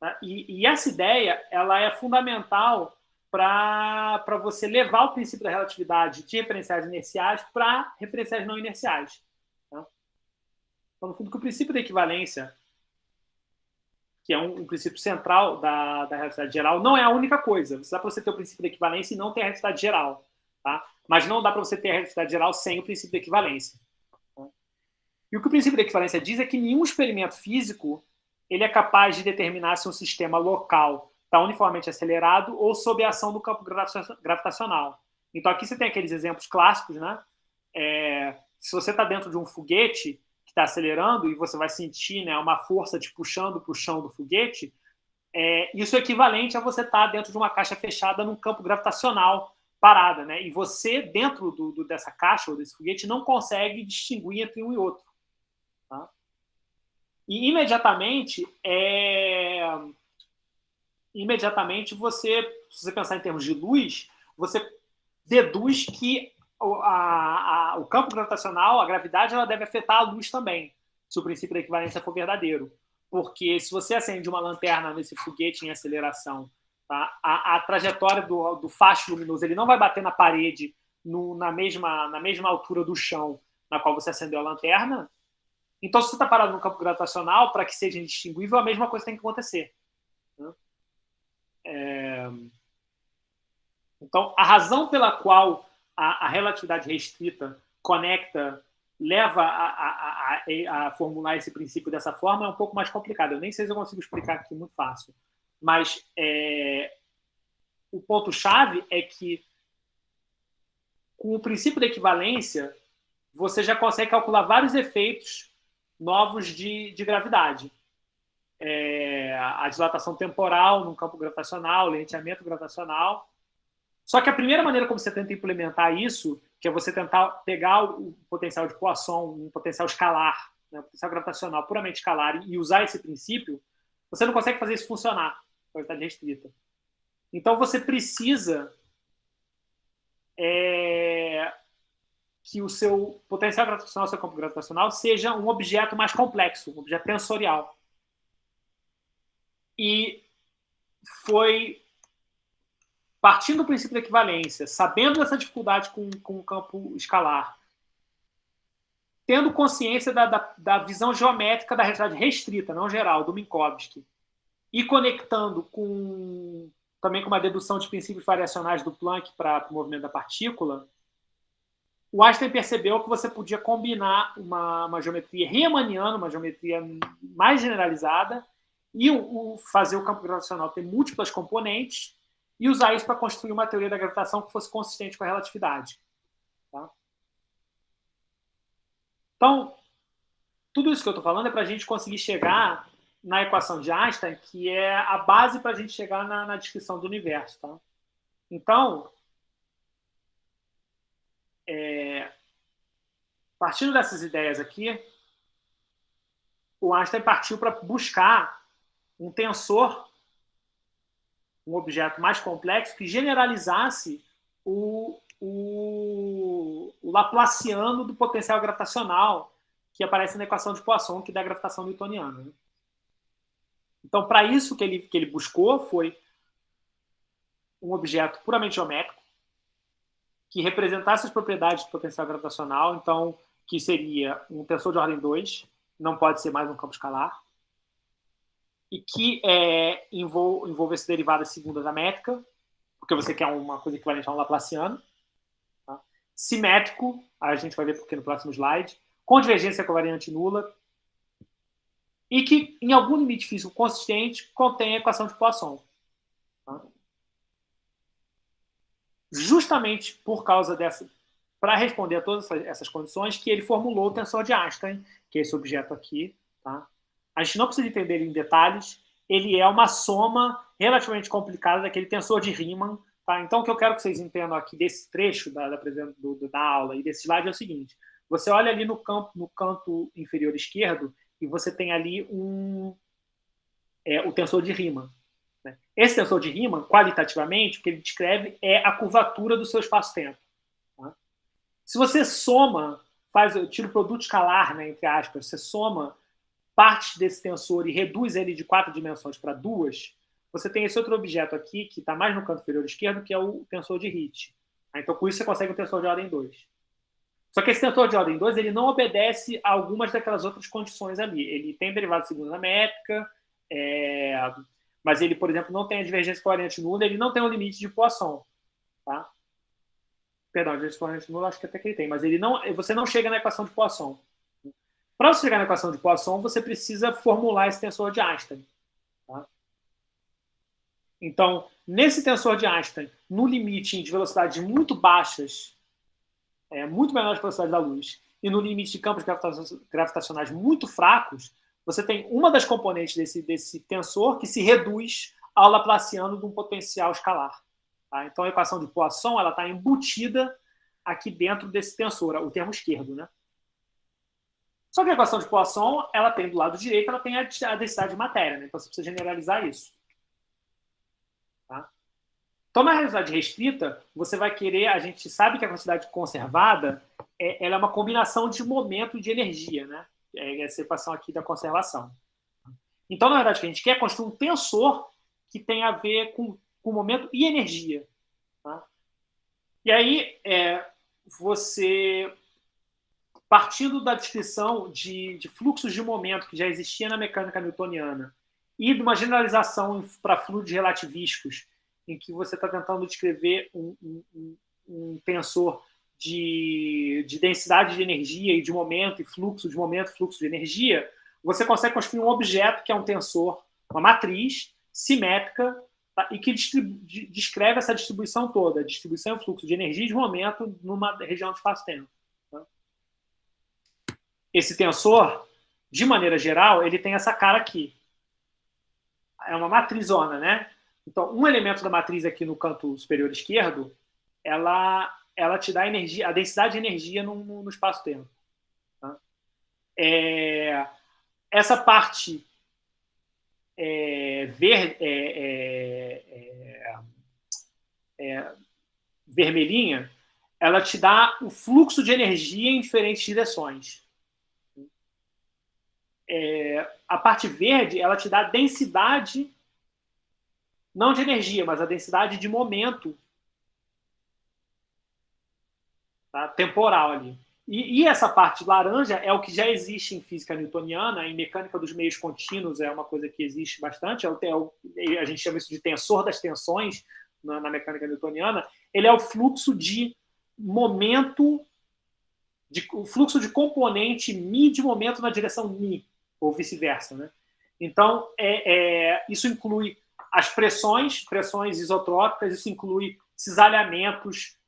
Tá? E essa ideia ela é fundamental para você levar o princípio da relatividade de referenciais inerciais para referenciais não inerciais. Tá? Então, no fundo, que o princípio da equivalência, que é um princípio central da relatividade geral, não é a única coisa. Dá para você ter o princípio da equivalência e não ter a relatividade geral. Tá? Mas não dá para você ter a relatividade geral sem o princípio da equivalência. Tá? E o que o princípio da equivalência diz é que nenhum experimento físico ele é capaz de determinar se um sistema local está uniformemente acelerado ou sob a ação do campo gravitacional. Então, aqui você tem aqueles exemplos clássicos, né? Se você está dentro de um foguete que está acelerando e você vai sentir, né, uma força te puxando para o chão do foguete, isso é equivalente a você estar dentro de uma caixa fechada num campo gravitacional parada, né? E você, dentro dessa caixa ou desse foguete, não consegue distinguir entre um e outro. Tá? E imediatamente você, se você pensar em termos de luz, você deduz que o campo gravitacional, a gravidade, ela deve afetar a luz também, se o princípio da equivalência for verdadeiro. Porque se você acende uma lanterna nesse foguete em aceleração, tá, a trajetória do facho luminoso ele não vai bater na parede na mesma altura do chão na qual você acendeu a lanterna. Então, se você está parado no campo gravitacional, para que seja indistinguível, a mesma coisa tem que acontecer. Então, a razão pela qual a relatividade restrita leva a formular esse princípio dessa forma é um pouco mais complicado. Eu nem sei se eu consigo explicar aqui muito fácil. Mas o ponto-chave é que, com o princípio da equivalência, você já consegue calcular vários efeitos novos de gravidade. A dilatação temporal no campo gravitacional, o lenteamento gravitacional. Só que a primeira maneira como você tenta implementar isso, que é você tentar pegar o potencial de Poisson, um potencial escalar, né, um potencial gravitacional puramente escalar, e usar esse princípio, você não consegue fazer isso funcionar com a gravidade restrita. Então você precisa que o seu potencial gravitacional, o seu campo gravitacional, seja um objeto mais complexo, um objeto tensorial. E foi partindo do princípio da equivalência, sabendo dessa dificuldade com o campo escalar, tendo consciência da visão geométrica da realidade restrita, não geral, do Minkowski, e conectando também com uma dedução de princípios variacionais do Planck para o movimento da partícula, o Einstein percebeu que você podia combinar uma geometria riemanniana, uma geometria mais generalizada, e fazer o campo gravitacional ter múltiplas componentes, e usar isso para construir uma teoria da gravitação que fosse consistente com a relatividade. Tá? Então, tudo isso que eu estou falando é para a gente conseguir chegar na equação de Einstein, que é a base para a gente chegar na descrição do universo. Tá? Então, partindo dessas ideias aqui, o Einstein partiu para buscar um tensor, um objeto mais complexo que generalizasse o laplaciano do potencial gravitacional que aparece na equação de Poisson, que dá a gravitação newtoniana. Né? Então, para isso que ele buscou foi um objeto puramente geométrico que representasse as propriedades do potencial gravitacional, então, que seria um tensor de ordem 2, não pode ser mais um campo escalar, e que envolvesse derivadas segundas da métrica, porque você quer uma coisa equivalente a um laplaciano. Tá? Simétrico, a gente vai ver porque no próximo slide. Com divergência covariante nula. E que, em algum limite físico consistente, contém a equação de Poisson. Tá? Justamente por causa dessa... Para responder a todas essas condições, que ele formulou o tensor de Einstein, que é esse objeto aqui. Tá? A gente não precisa entender ele em detalhes. Ele é uma soma relativamente complicada daquele tensor de Riemann. Tá? Então, o que eu quero que vocês entendam aqui desse trecho da aula e desse slide é o seguinte. Você olha ali no canto inferior esquerdo e você tem ali o tensor de Riemann. Né? Esse tensor de Riemann, qualitativamente, o que ele descreve é a curvatura do seu espaço-tempo. Tá? Se você soma, tira o produto escalar, né, entre aspas, você soma parte desse tensor e reduz ele de 4 dimensões para 2, você tem esse outro objeto aqui, que está mais no canto inferior esquerdo, que é o tensor de Ritz. Então, com isso, você consegue um tensor de ordem 2. Só que esse tensor de ordem 2 ele não obedece a algumas daquelas outras condições ali. Ele tem derivada de segunda métrica, mas ele, por exemplo, não tem a divergência covariante nula, ele não tem o limite de Poisson. Tá? Perdão, a divergência covariante nula acho que até que ele tem, mas você não chega na equação de Poisson. Para você chegar na equação de Poisson, você precisa formular esse tensor de Einstein. Tá? Então, nesse tensor de Einstein, no limite de velocidades muito baixas, muito menor que a velocidade da luz, e no limite de campos gravitacionais muito fracos, você tem uma das componentes desse tensor que se reduz ao laplaciano de um potencial escalar. Tá? Então, a equação de Poisson está embutida aqui dentro desse tensor, o termo esquerdo. Né? Só que a equação de Poisson, ela tem do lado direito, ela tem a densidade de matéria. Né? Então, você precisa generalizar isso. Tá? Então, na realidade restrita, você vai querer... A gente sabe que a quantidade conservada ela é uma combinação de momento e de energia. Né? Essa equação aqui da conservação. Então, na verdade, o que a gente quer é construir um tensor que tem a ver com momento e energia. Tá? E aí, você, partindo da descrição de fluxos de momento que já existia na mecânica newtoniana e de uma generalização para fluidos relativísticos, em que você está tentando descrever um tensor de densidade de energia e de momento, e fluxo de momento, fluxo de energia, você consegue construir um objeto que é um tensor, uma matriz simétrica, tá? E que descreve essa distribuição toda, a distribuição e fluxo de energia e de momento numa região de espaço-tempo. Tá? Esse tensor, de maneira geral, ele tem essa cara aqui. É uma matrizona, né? Então, um elemento da matriz aqui no canto superior esquerdo, ela te dá energia, a densidade de energia no espaço-tempo. Tá? Essa parte vermelhinha, ela te dá o fluxo de energia em diferentes direções. A parte verde, ela te dá a densidade, não de energia, mas a densidade de momento, tá? Temporal ali. E essa parte laranja é o que já existe em física newtoniana, em mecânica dos meios contínuos é uma coisa que existe bastante, a gente chama isso de tensor das tensões na mecânica newtoniana. Ele é o fluxo de momento, o fluxo de componente μ de momento na direção μ, ou vice-versa. Né? Então, isso inclui as pressões isotrópicas, isso inclui cisalhamentos,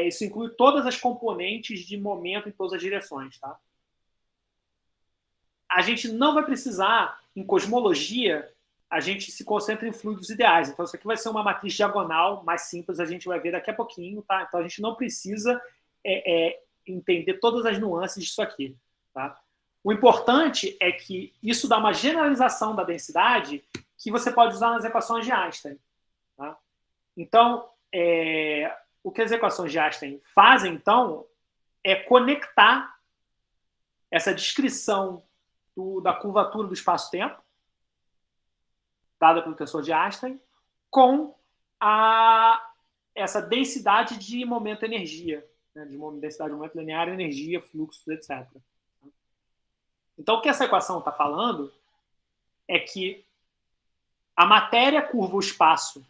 isso inclui todas as componentes de momento em todas as direções. Tá? A gente não vai precisar, em cosmologia, a gente se concentra em fluidos ideais. Então, isso aqui vai ser uma matriz diagonal mais simples, a gente vai ver daqui a pouquinho. Tá? Então, a gente não precisa entender todas as nuances disso aqui. Tá? O importante é que isso dá uma generalização da densidade que você pode usar nas equações de Einstein. Tá? Então, o que as equações de Einstein fazem, então, é conectar essa descrição da curvatura do espaço-tempo, dada pelo tensor de Einstein, com essa densidade de momento-energia, né? Densidade de momento linear, energia, fluxos, etc. Então, o que essa equação está falando é que a matéria curva o espaço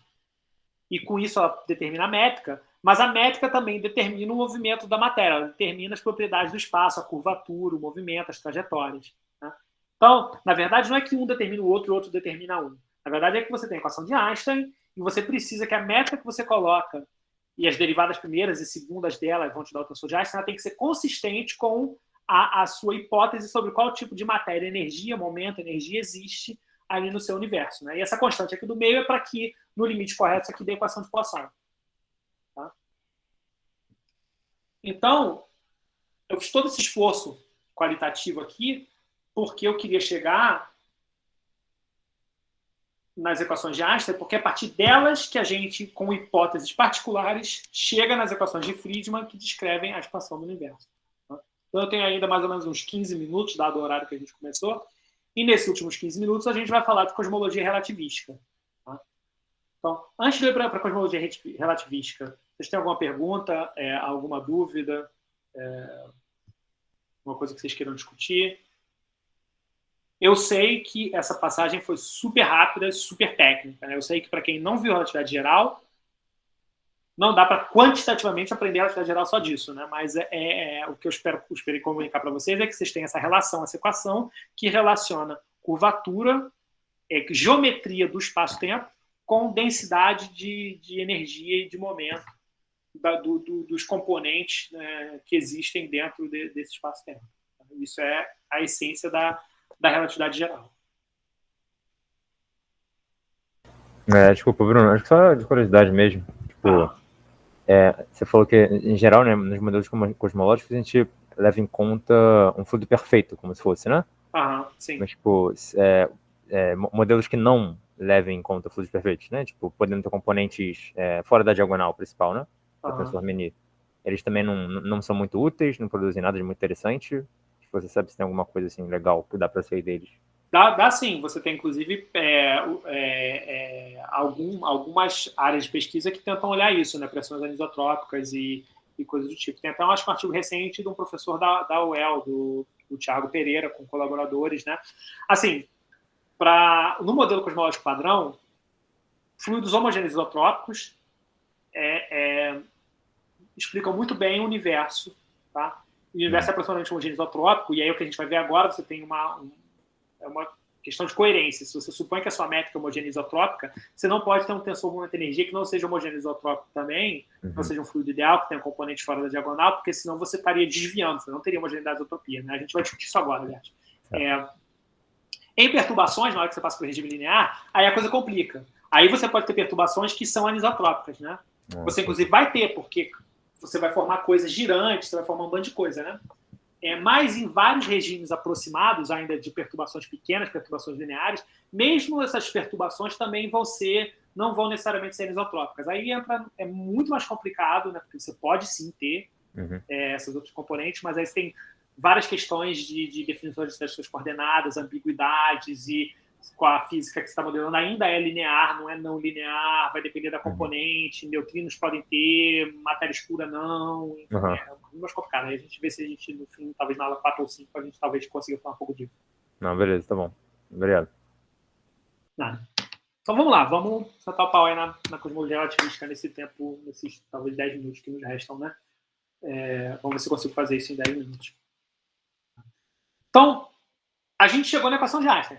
e, com isso, ela determina a métrica, mas a métrica também determina o movimento da matéria, ela determina as propriedades do espaço, a curvatura, o movimento, as trajetórias. Tá? Então, na verdade, não é que um determina o outro determina um. Na verdade, é que você tem a equação de Einstein e você precisa que a métrica que você coloca e as derivadas primeiras e segundas dela vão te dar o tensor de Einstein, ela tem que ser consistente com a sua hipótese sobre qual tipo de matéria, energia, momento, energia existe ali no seu universo. Né? E essa constante aqui do meio é para que, no limite correto, isso aqui dê a equação de Poisson. Tá? Então, eu fiz todo esse esforço qualitativo aqui porque eu queria chegar nas equações de Einstein, porque é a partir delas que a gente, com hipóteses particulares, chega nas equações de Friedmann que descrevem a expansão do universo. Tá? Então, eu tenho ainda mais ou menos uns 15 minutos, dado o horário que a gente começou, e nesses últimos 15 minutos a gente vai falar de cosmologia relativística. Tá? Então, antes de ir para a cosmologia relativística, vocês têm alguma pergunta, alguma dúvida? Uma coisa que vocês queiram discutir? Eu sei que essa passagem foi super rápida, super técnica, né? Eu sei que para quem não viu relatividade geral, não dá para quantitativamente aprender a relatividade geral só disso, né? Mas o que eu esperei comunicar para vocês é que vocês têm essa relação, essa equação que relaciona curvatura, geometria do espaço-tempo com densidade de energia e de momento dos componentes, né, que existem dentro desse espaço-tempo. Isso é a essência da relatividade geral. Desculpa, Bruno, acho que só de curiosidade mesmo. Tipo, você falou que, em geral, né, nos modelos cosmológicos, a gente leva em conta um fluido perfeito, como se fosse, né? Sim. Mas, tipo, modelos que não levem em conta fluidos perfeitos, né? Tipo, podendo ter componentes fora da diagonal principal, né? Do professor Meni. Eles também não são muito úteis, não produzem nada de muito interessante. Você sabe se tem alguma coisa assim legal que dá para sair deles? Dá sim. Você tem, inclusive, algumas áreas de pesquisa que tentam olhar isso, né? Pressões anisotrópicas e coisas do tipo. Tem até um artigo recente de um professor da UEL, do Thiago Pereira, com colaboradores, né? Assim, no modelo cosmológico padrão, fluidos homogêneos isotrópicos explicam muito bem o universo, tá? O universo é aproximadamente homogêneo isotrópico, e aí o que a gente vai ver agora, você tem uma questão de coerência. Se você supõe que a sua métrica é homogênea isotrópica, você não pode ter um tensor momento-energia que não seja homogêneo isotrópico também, não seja um fluido ideal, que tenha componente fora da diagonal, porque senão você estaria desviando, você não teria homogeneidade de isotropia, né? A gente vai discutir isso agora, aliás. Em perturbações, na hora que você passa para o regime linear, aí a coisa complica. Aí você pode ter perturbações que são anisotrópicas, né? Você, inclusive, vai ter, porque você vai formar coisas girantes, você vai formar um bando de coisa, né? Mas em vários regimes aproximados ainda de perturbações pequenas, perturbações lineares, mesmo essas perturbações também não vão necessariamente ser anisotrópicas. Aí é muito mais complicado, né? Porque você pode sim ter essas outras componentes, mas aí você tem várias questões de definições das suas coordenadas, ambiguidades, e com a física que você está modelando ainda é linear, não é não linear, vai depender da componente, neutrinos podem ter, matéria escura não, enfim, é muito mais complicado. Aí a gente vê se a gente, no fim, talvez na aula 4 ou 5, a gente talvez consiga falar um pouco disso. Não, beleza, tá bom. Obrigado. Nada. Então vamos lá, vamos soltar o pau aí na cosmologia relativística nesses talvez 10 minutos que nos restam, né? Vamos ver se eu consigo fazer isso em 10 minutos. Então, a gente chegou na equação de Einstein.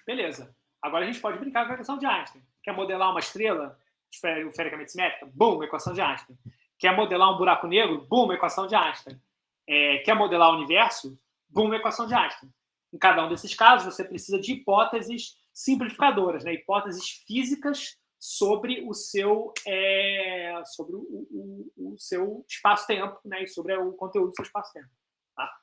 Beleza. Agora a gente pode brincar com a equação de Einstein. Quer modelar uma estrela esfericamente simétrica? Bum, equação de Einstein. Quer modelar um buraco negro? Bum, equação de Einstein. Quer modelar o universo? Bum, equação de Einstein. Em cada um desses casos, você precisa de hipóteses simplificadoras, né? Hipóteses físicas sobre o seu espaço-tempo, né? E sobre o conteúdo do seu espaço-tempo. Tá?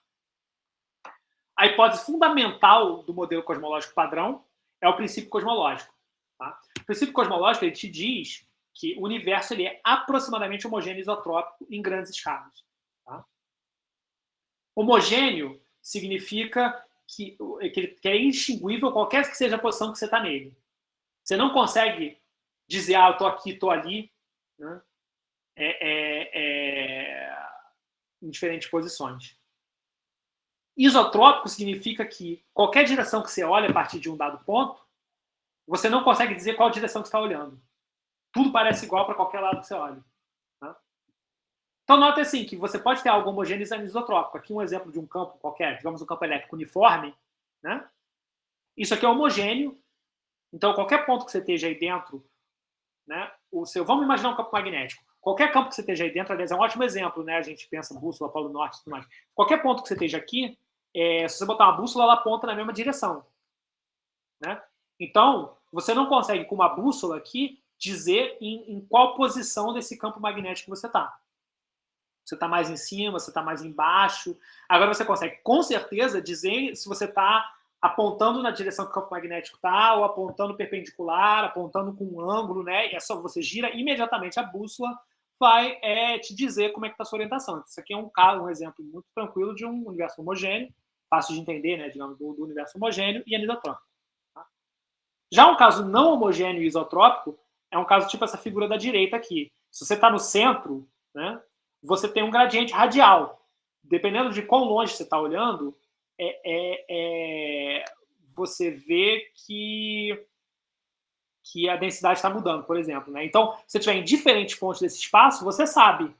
A hipótese fundamental do modelo cosmológico padrão é o princípio cosmológico. Tá? O princípio cosmológico ele te diz que o universo ele é aproximadamente homogêneo isotrópico em grandes escalas. Tá? Homogêneo significa que é indistinguível qualquer que seja a posição que você está nele. Você não consegue dizer, eu estou aqui, estou ali, né? Em diferentes posições. Isotrópico significa que qualquer direção que você olha a partir de um dado ponto, você não consegue dizer qual direção que você está olhando. Tudo parece igual para qualquer lado que você olha. Tá? Então, nota assim, que você pode ter algo homogêneo e anisotrópico. Aqui um exemplo de um campo qualquer, digamos um campo elétrico uniforme. Né? Isso aqui é homogêneo. Então, qualquer ponto que você esteja aí dentro, né, vamos imaginar um campo magnético. Qualquer campo que você esteja aí dentro, aliás, é um ótimo exemplo, né? A gente pensa bússola, polo norte e tudo mais. Qualquer ponto que você esteja aqui, se você botar uma bússola, ela aponta na mesma direção. Né? Então, você não consegue, com uma bússola aqui, dizer em qual posição desse campo magnético você está. Você está mais em cima, você está mais embaixo. Agora você consegue, com certeza, dizer se você está apontando na direção que o campo magnético está, ou apontando perpendicular, apontando com um ângulo, né? E é só você gira imediatamente a bússola, vai te dizer como é que está a sua orientação. Isso aqui é um exemplo muito tranquilo de um universo homogêneo, fácil de entender, né? Digamos, do universo homogêneo e anisotrópico. Tá? Já um caso não homogêneo e isotrópico é um caso tipo essa figura da direita aqui. Se você está no centro, né? Você tem um gradiente radial. dependendo de quão longe você está olhando, você vê que a densidade está mudando, por exemplo. Né? Então, se você estiver em diferentes pontos desse espaço, você sabe.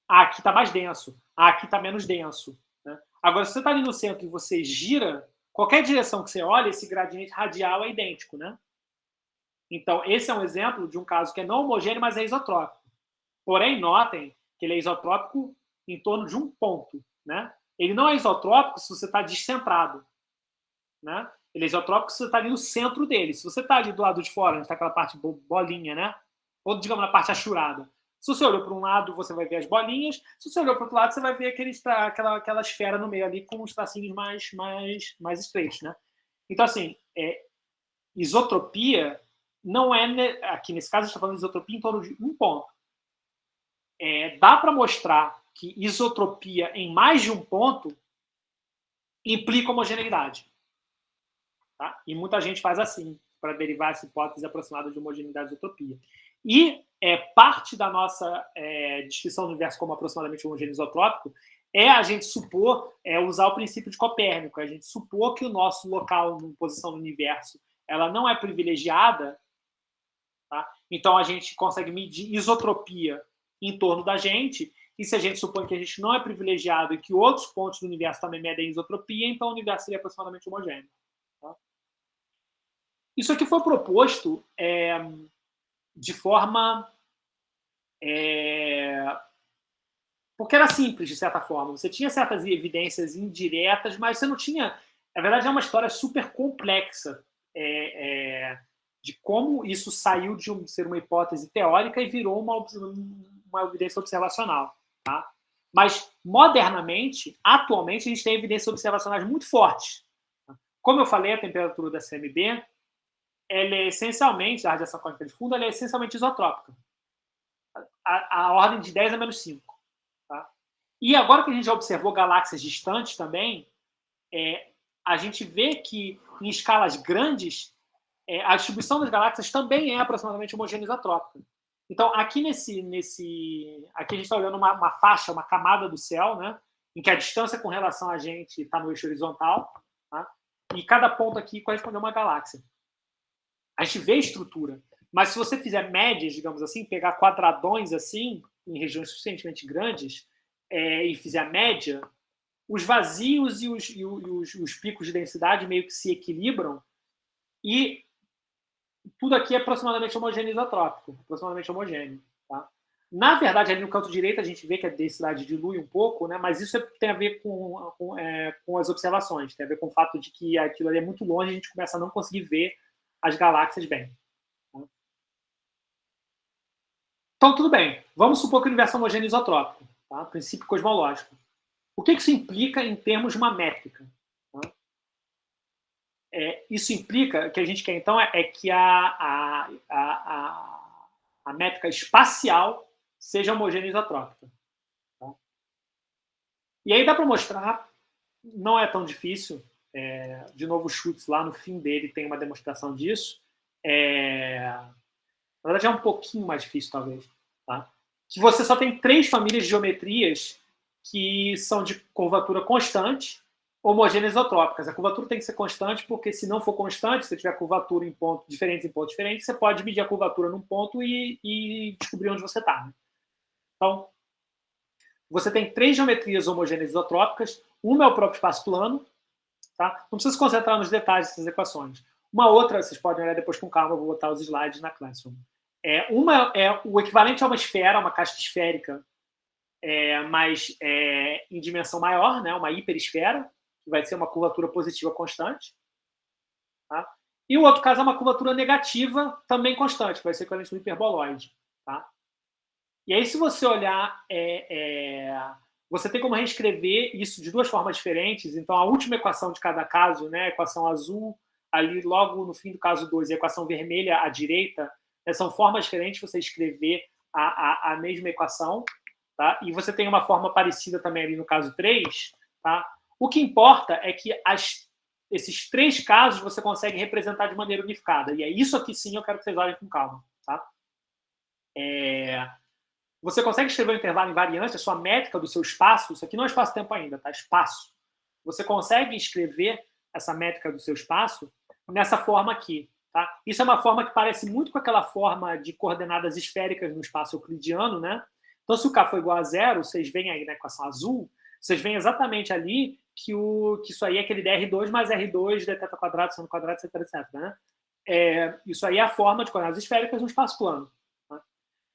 Aqui está mais denso. Aqui está menos denso. Né? Agora, se você está ali no centro e você gira, qualquer direção que você olha, esse gradiente radial é idêntico. Né? Então, esse é um exemplo de um caso que é não homogêneo, mas é isotrópico. Porém, notem que ele é isotrópico em torno de um ponto. Né? Ele não é isotrópico se você está descentrado. Né? Ele é isotrópico se você está ali no centro dele. Se você está ali do lado de fora, onde está aquela parte bolinha, né? Ou, digamos, na parte achurada. Se você olhou para um lado, você vai ver as bolinhas. Se você olhou para o outro lado, você vai ver aquela esfera no meio ali com os tracinhos mais estreitos. Né? Então, assim, isotropia não é... Aqui, nesse caso, a gente está falando de isotropia em torno de um ponto. Dá para mostrar que isotropia em mais de um ponto implica homogeneidade. Tá? E muita gente faz assim, para derivar essa hipótese aproximada de homogeneidade e isotropia. E parte da nossa descrição do universo como aproximadamente homogêneo isotrópico a gente supor, usar o princípio de Copérnico, a gente supor que o nosso local, posição no universo, ela não é privilegiada, tá? Então a gente consegue medir isotropia em torno da gente, e se a gente supõe que a gente não é privilegiado e que outros pontos do universo também medem isotropia, então o universo seria aproximadamente homogêneo. Tá? Isso aqui foi proposto de forma... porque era simples, de certa forma. Você tinha certas evidências indiretas, mas você não tinha... Na verdade, é uma história super complexa de como isso saiu de ser uma hipótese teórica e virou uma evidência observacional. Tá? Mas, modernamente, atualmente, a gente tem evidências observacionais muito fortes. Como eu falei, a temperatura da CMB, ela é essencialmente, a radiação cósmica de fundo, ela é essencialmente isotrópica. A ordem de 10 a menos 5. Tá? E agora que a gente já observou galáxias distantes também, a gente vê que, em escalas grandes, a distribuição das galáxias também é aproximadamente homogênea isotrópica. Então, aqui aqui a gente está olhando uma faixa, uma camada do céu, né, em que a distância com relação a gente está no eixo horizontal, tá? E cada ponto aqui corresponde a uma galáxia. A gente vê a estrutura, mas se você fizer médias, digamos assim, pegar quadradões assim, em regiões suficientemente grandes, e fizer a média, os vazios e os picos de densidade meio que se equilibram e tudo aqui é aproximadamente homogêneo isotrópico, aproximadamente homogêneo. Tá? Na verdade, ali no canto direito a gente vê que a densidade dilui um pouco, né? Mas isso tem a ver com as observações, tem a ver com o fato de que aquilo ali é muito longe e a gente começa a não conseguir ver as galáxias bem. Tá? Então, tudo bem. Vamos supor que o universo é homogêneo isotrópico, tá? Princípio cosmológico. O que isso implica em termos de uma métrica? Tá? Isso implica, o que a gente quer, então, que a métrica espacial seja homogênea isotrópica. Tá? E aí dá para mostrar, não é tão difícil, de novo o Schutz lá no fim dele tem uma demonstração disso. Na verdade é um pouquinho mais difícil, talvez. Tá? Que você só tem 3 famílias de geometrias que são de curvatura constante, homogêneas isotrópicas. A curvatura tem que ser constante, porque se não for constante, se tiver curvatura em pontos diferentes, você pode medir a curvatura num ponto e descobrir onde você está. Né? Então, você tem 3 geometrias homogêneas isotrópicas. Uma é o próprio espaço plano. Tá? Não precisa se concentrar nos detalhes dessas equações. Uma outra, vocês podem olhar depois com calma, eu vou botar os slides na Classroom. Uma é o equivalente a uma esfera, uma caixa esférica, mas em dimensão maior, né? Uma hiperesfera, que vai ser uma curvatura positiva constante. Tá? E o outro caso é uma curvatura negativa, também constante, que vai ser equivalente a um hiperboloide. Tá? E aí, se você olhar, você tem como reescrever isso de 2 formas diferentes. Então, a última equação de cada caso, né, a equação azul, ali logo no fim do caso 2, e a equação vermelha à direita, são formas diferentes de você escrever a mesma equação. Tá? E você tem uma forma parecida também ali no caso 3. Tá? O que importa é que esses 3 casos você consegue representar de maneira unificada. E é isso aqui sim eu quero que vocês olhem com calma. Tá? você consegue escrever um intervalo invariante, a sua métrica do seu espaço, isso aqui não é espaço-tempo ainda, tá? Espaço. Você consegue escrever essa métrica do seu espaço nessa forma aqui, tá? Isso é uma forma que parece muito com aquela forma de coordenadas esféricas no espaço euclidiano, né? Então, se o K for igual a 0, vocês veem aí na equação azul, vocês veem exatamente ali que isso aí é aquele dr2 mais r2 dθ quadrado, seno quadrado, etc, etc, né? Isso aí é a forma de coordenadas esféricas no espaço plano. Tá?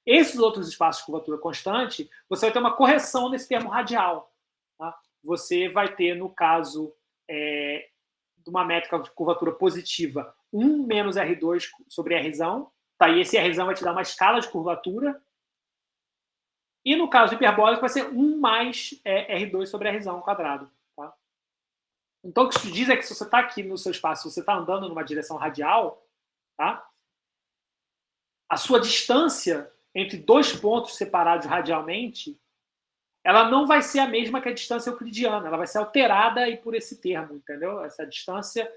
Esses outros espaços de curvatura constante, você vai ter uma correção nesse termo radial. Tá? Você vai ter, no caso de uma métrica de curvatura positiva, 1 menos R2 sobre Rzão, tá? E esse Rzão vai te dar uma escala de curvatura. E no caso hiperbólico vai ser 1 mais R2 sobre Rzão ao quadrado. Tá? Então o que isso diz é que se você está aqui no seu espaço, se você está andando numa direção radial, tá? A sua distância entre dois pontos separados radialmente, ela não vai ser a mesma que a distância euclidiana, ela vai ser alterada aí por esse termo, entendeu? Essa distância,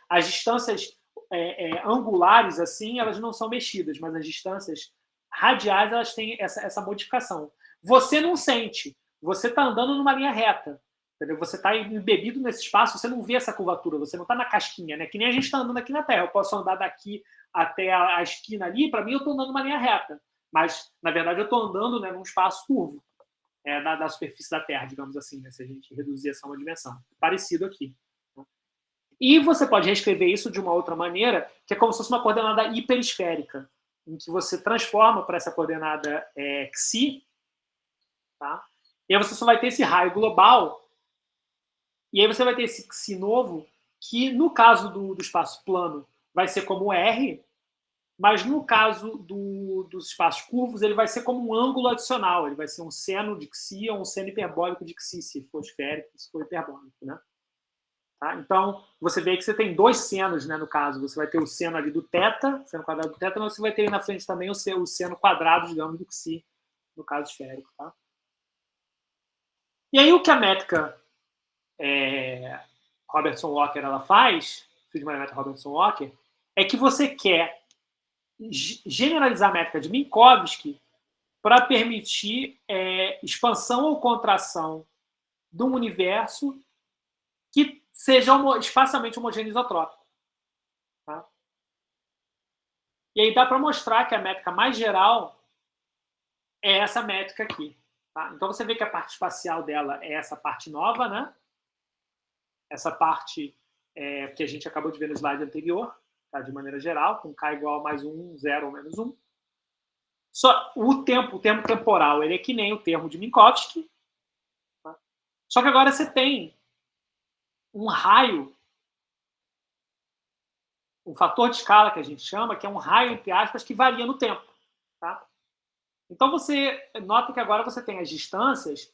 as distâncias angulares, assim, elas não são mexidas, mas as distâncias radiais, elas têm essa modificação. Você não sente, você está andando numa linha reta, entendeu? Você está embebido nesse espaço, você não vê essa curvatura, você não está na casquinha, né? Que nem a gente está andando aqui na Terra. Eu posso andar daqui até a esquina ali, para mim eu estou andando numa linha reta, mas, na verdade, eu estou andando, né, num espaço curvo. Da superfície da Terra, digamos assim, né, se a gente reduzir essa uma dimensão. Parecido aqui. Né? E você pode reescrever isso de uma outra maneira, que é como se fosse uma coordenada hiperesférica, em que você transforma para essa coordenada xi, tá? E aí você só vai ter esse raio global, e aí você vai ter esse xi novo, que no caso do espaço plano vai ser como R, mas no caso dos espaços curvos, ele vai ser como um ângulo adicional. Ele vai ser um seno de xi ou um seno hiperbólico de xi, se for esférico, se for hiperbólico. Né? Tá? Então, você vê que você tem dois senos, né, no caso. Você vai ter o seno ali do θ, seno quadrado do θ, mas você vai ter aí na frente também o seno quadrado, digamos, do xi, no caso esférico. Tá? E aí, o que a métrica Robertson-Walker ela faz, Friedman métrica Robertson-Walker, é que você quer generalizar a métrica de Minkowski para permitir expansão ou contração de um universo que seja espacialmente homogêneo isotrópico. Tá? E aí dá para mostrar que a métrica mais geral é essa métrica aqui. Tá? Então você vê que a parte espacial dela é essa parte nova, né? Essa parte que a gente acabou de ver no slide anterior. Tá, de maneira geral, com K igual a mais 1, 0 ou menos 1. Só o termo temporal ele é que nem o termo de Minkowski. Tá? Só que agora você tem um raio, um fator de escala que a gente chama, que é um raio, entre aspas, que varia no tempo. Tá? Então você nota que agora você tem as distâncias,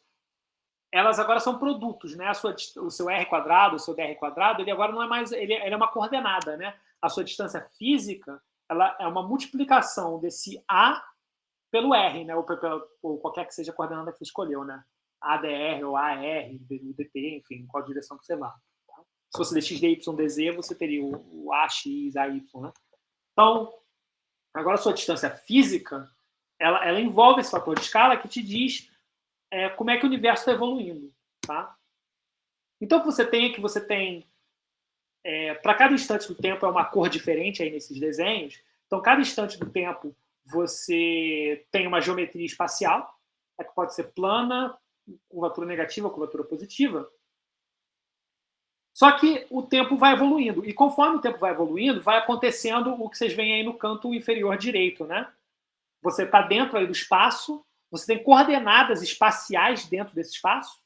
elas agora são produtos, né? O seu R quadrado, o seu dr quadrado, ele agora não é mais, ele é uma coordenada, né? A sua distância física, ela é uma multiplicação desse A pelo R, né? Ou qualquer que seja a coordenada que você escolheu, né? ADR ou AR, DT, enfim, qual direção que você vá. Tá? Se fosse dx, dy, dz, você teria o AX, AY, né? Então, agora a sua distância física, ela envolve esse fator de escala que te diz como é que o universo está evoluindo. Tá? Então, o que você tem é que você tem para cada instante do tempo é uma cor diferente aí nesses desenhos. Então, cada instante do tempo você tem uma geometria espacial, que pode ser plana, curvatura negativa, curvatura positiva. Só que o tempo vai evoluindo. E conforme o tempo vai evoluindo, vai acontecendo o que vocês veem aí no canto inferior direito. Né? Você está dentro aí do espaço, você tem coordenadas espaciais dentro desse espaço,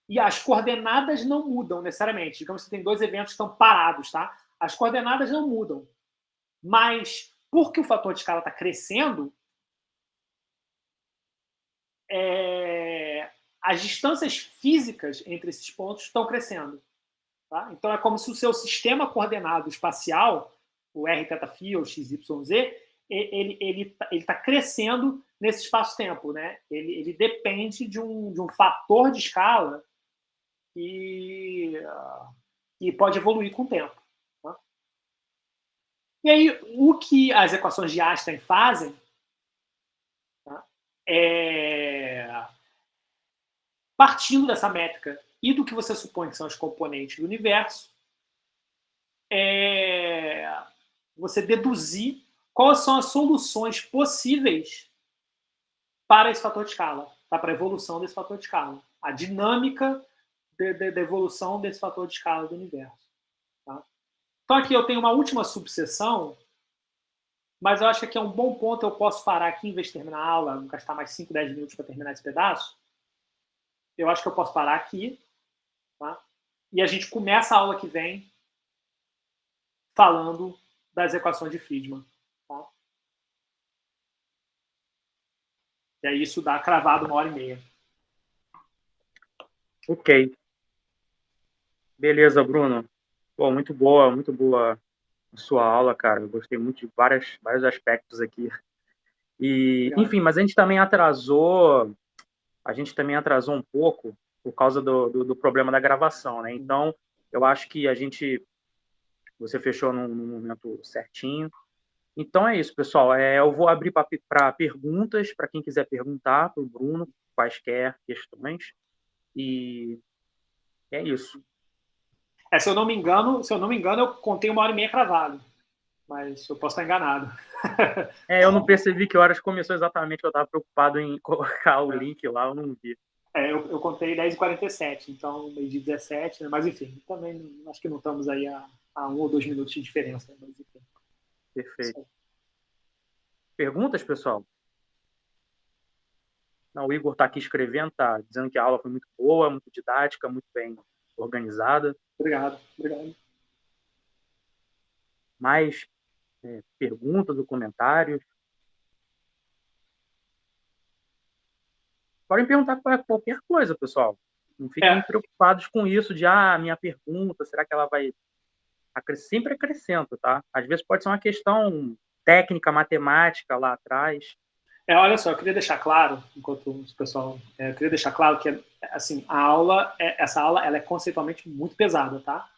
e as coordenadas não mudam necessariamente. Digamos que você tem dois eventos que estão parados, tá? As coordenadas não mudam. Mas, porque o fator de escala está crescendo, as distâncias físicas entre esses pontos estão crescendo. Tá? Então, é como se o seu sistema coordenado espacial, o rθφ ou xyz, ele está crescendo nesse espaço-tempo. Né? Ele depende de um fator de escala e pode evoluir com o tempo. Tá? E aí, o que as equações de Einstein fazem, tá? partindo dessa métrica e do que você supõe que são os componentes do universo, você deduzir quais são as soluções possíveis para esse fator de escala, tá? Para a evolução desse fator de escala, a dinâmica da evolução desse fator de escala do universo. Tá? Então aqui eu tenho uma última subseção, mas eu acho que aqui é um bom ponto, eu posso parar aqui em vez de terminar a aula, não gastar mais 5, 10 minutos para terminar esse pedaço. Eu acho que eu posso parar aqui, tá? E a gente começa a aula que vem falando das equações de Friedman. Tá? E aí isso dá cravado 1h30. Ok. Beleza, Bruno. Pô, muito boa a sua aula, cara. Eu gostei muito de vários aspectos aqui. E, enfim, mas a gente também atrasou um pouco por causa do problema da gravação, né? Então, eu acho que você fechou no momento certinho. Então é isso, pessoal. Eu vou abrir para perguntas, para quem quiser perguntar para o Bruno, quaisquer questões. E é isso. Se eu não me engano, eu contei 1h30 cravado. Mas eu posso estar enganado. Eu não percebi que horas começou exatamente, eu estava preocupado em colocar o link lá, eu não vi. Eu contei 10h47, então meio de 17, né? Mas enfim, também acho que não estamos aí a 1 ou 2 minutos de diferença. Mas, enfim. Perfeito. Perguntas, pessoal? Não, o Igor está aqui escrevendo, está dizendo que a aula foi muito boa, muito didática, muito bem organizada. Obrigado. Mais perguntas ou comentários? Podem perguntar qualquer coisa, pessoal. Não fiquem preocupados com isso de, minha pergunta, será que ela vai... Sempre acrescenta, tá? Às vezes pode ser uma questão técnica, matemática lá atrás. Olha só, eu queria deixar claro, enquanto o pessoal... eu queria deixar claro que, assim, essa aula ela é conceitualmente muito pesada, tá?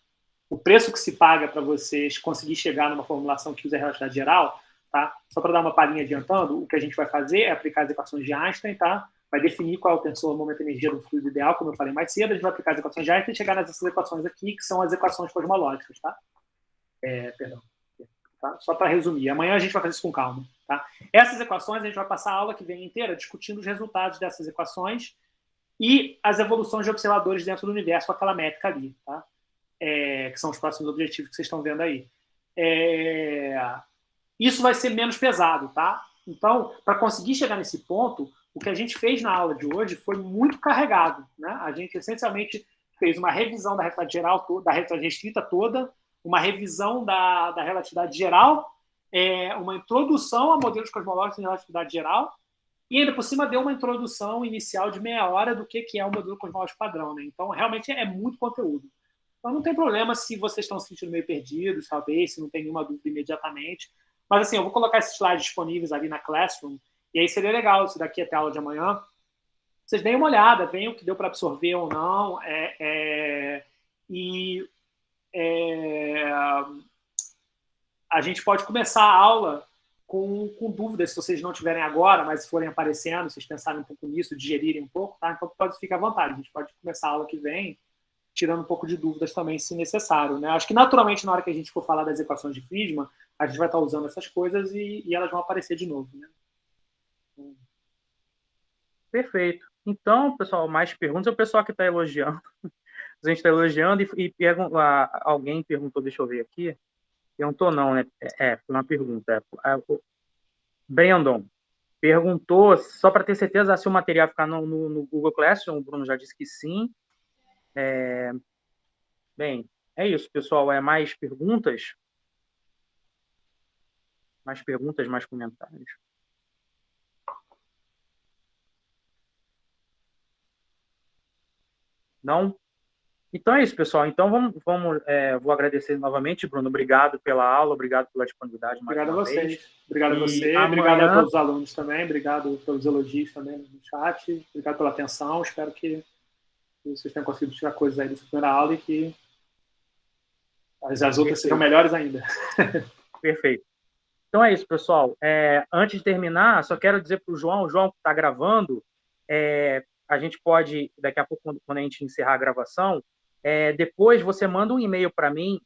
O preço que se paga para vocês conseguir chegar numa formulação que usa a relatividade geral, tá? Só para dar uma palhinha adiantando, o que a gente vai fazer é aplicar as equações de Einstein, tá? Vai definir qual é o tensor, momento e energia do fluido ideal, como eu falei mais cedo, a gente vai aplicar as equações de Einstein e chegar nessas equações aqui, que são as equações cosmológicas, tá? Perdão. Tá? Só para resumir. Amanhã a gente vai fazer isso com calma, tá? Essas equações, a gente vai passar a aula que vem inteira discutindo os resultados dessas equações e as evoluções de observadores dentro do universo com aquela métrica ali, tá? Que são os próximos objetivos que vocês estão vendo aí. Isso vai ser menos pesado, tá? Então, para conseguir chegar nesse ponto, o que a gente fez na aula de hoje foi muito carregado, né? A gente essencialmente fez uma revisão da relatividade geral, da relatividade restrita toda, uma revisão da relatividade geral, uma introdução a modelos cosmológicos de relatividade geral, e ainda por cima deu uma introdução inicial de meia hora do que é o modelo cosmológico padrão, né? Então, realmente é muito conteúdo. Então, não tem problema se vocês estão se sentindo meio perdidos, talvez, se não tem nenhuma dúvida imediatamente. Mas, assim, eu vou colocar esses slides disponíveis ali na Classroom, e aí seria legal, se daqui até a aula de amanhã, vocês deem uma olhada, vejam o que deu para absorver ou não, a gente pode começar a aula com dúvidas, se vocês não tiverem agora, mas se forem aparecendo, vocês pensarem um pouco nisso, digerirem um pouco, tá? Então, pode ficar à vontade, a gente pode começar a aula que vem, tirando um pouco de dúvidas também, se necessário, né? Acho que, naturalmente, na hora que a gente for falar das equações de Friedman, a gente vai estar usando essas coisas e elas vão aparecer de novo, né? Perfeito. Então, pessoal, mais perguntas. O pessoal que está elogiando. A gente está elogiando e alguém perguntou, deixa eu ver aqui. Perguntou não, né? Foi uma pergunta. O Brandon perguntou, só para ter certeza, se o material ficar no Google Classroom. O Bruno já disse que sim. Bem, é isso, pessoal. Mais perguntas? Mais perguntas, mais comentários? Não? Então é isso, pessoal. Então vou agradecer novamente, Bruno. Obrigado pela aula, obrigado pela disponibilidade mais uma vez. Vocês. Obrigado a você, obrigado a todos os alunos também, obrigado pelos elogios também no chat, obrigado pela atenção. Espero que vocês tenham conseguido tirar coisas aí dessa primeira aula e que as outras sejam melhores ainda. Perfeito. Então é isso, pessoal. Antes de terminar, só quero dizer para o João que está gravando, a gente pode, daqui a pouco, quando a gente encerrar a gravação, depois você manda um e-mail para mim,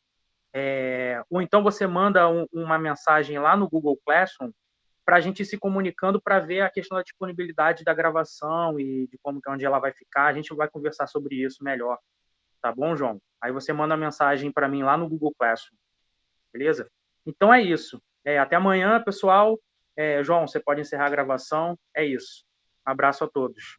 ou então você manda uma mensagem lá no Google Classroom para a gente ir se comunicando para ver a questão da disponibilidade da gravação e de como que onde ela vai ficar. A gente vai conversar sobre isso melhor. Tá bom, João? Aí você manda a mensagem para mim lá no Google Classroom. Beleza? Então é isso. Até amanhã, pessoal. João, você pode encerrar a gravação. É isso. Um abraço a todos.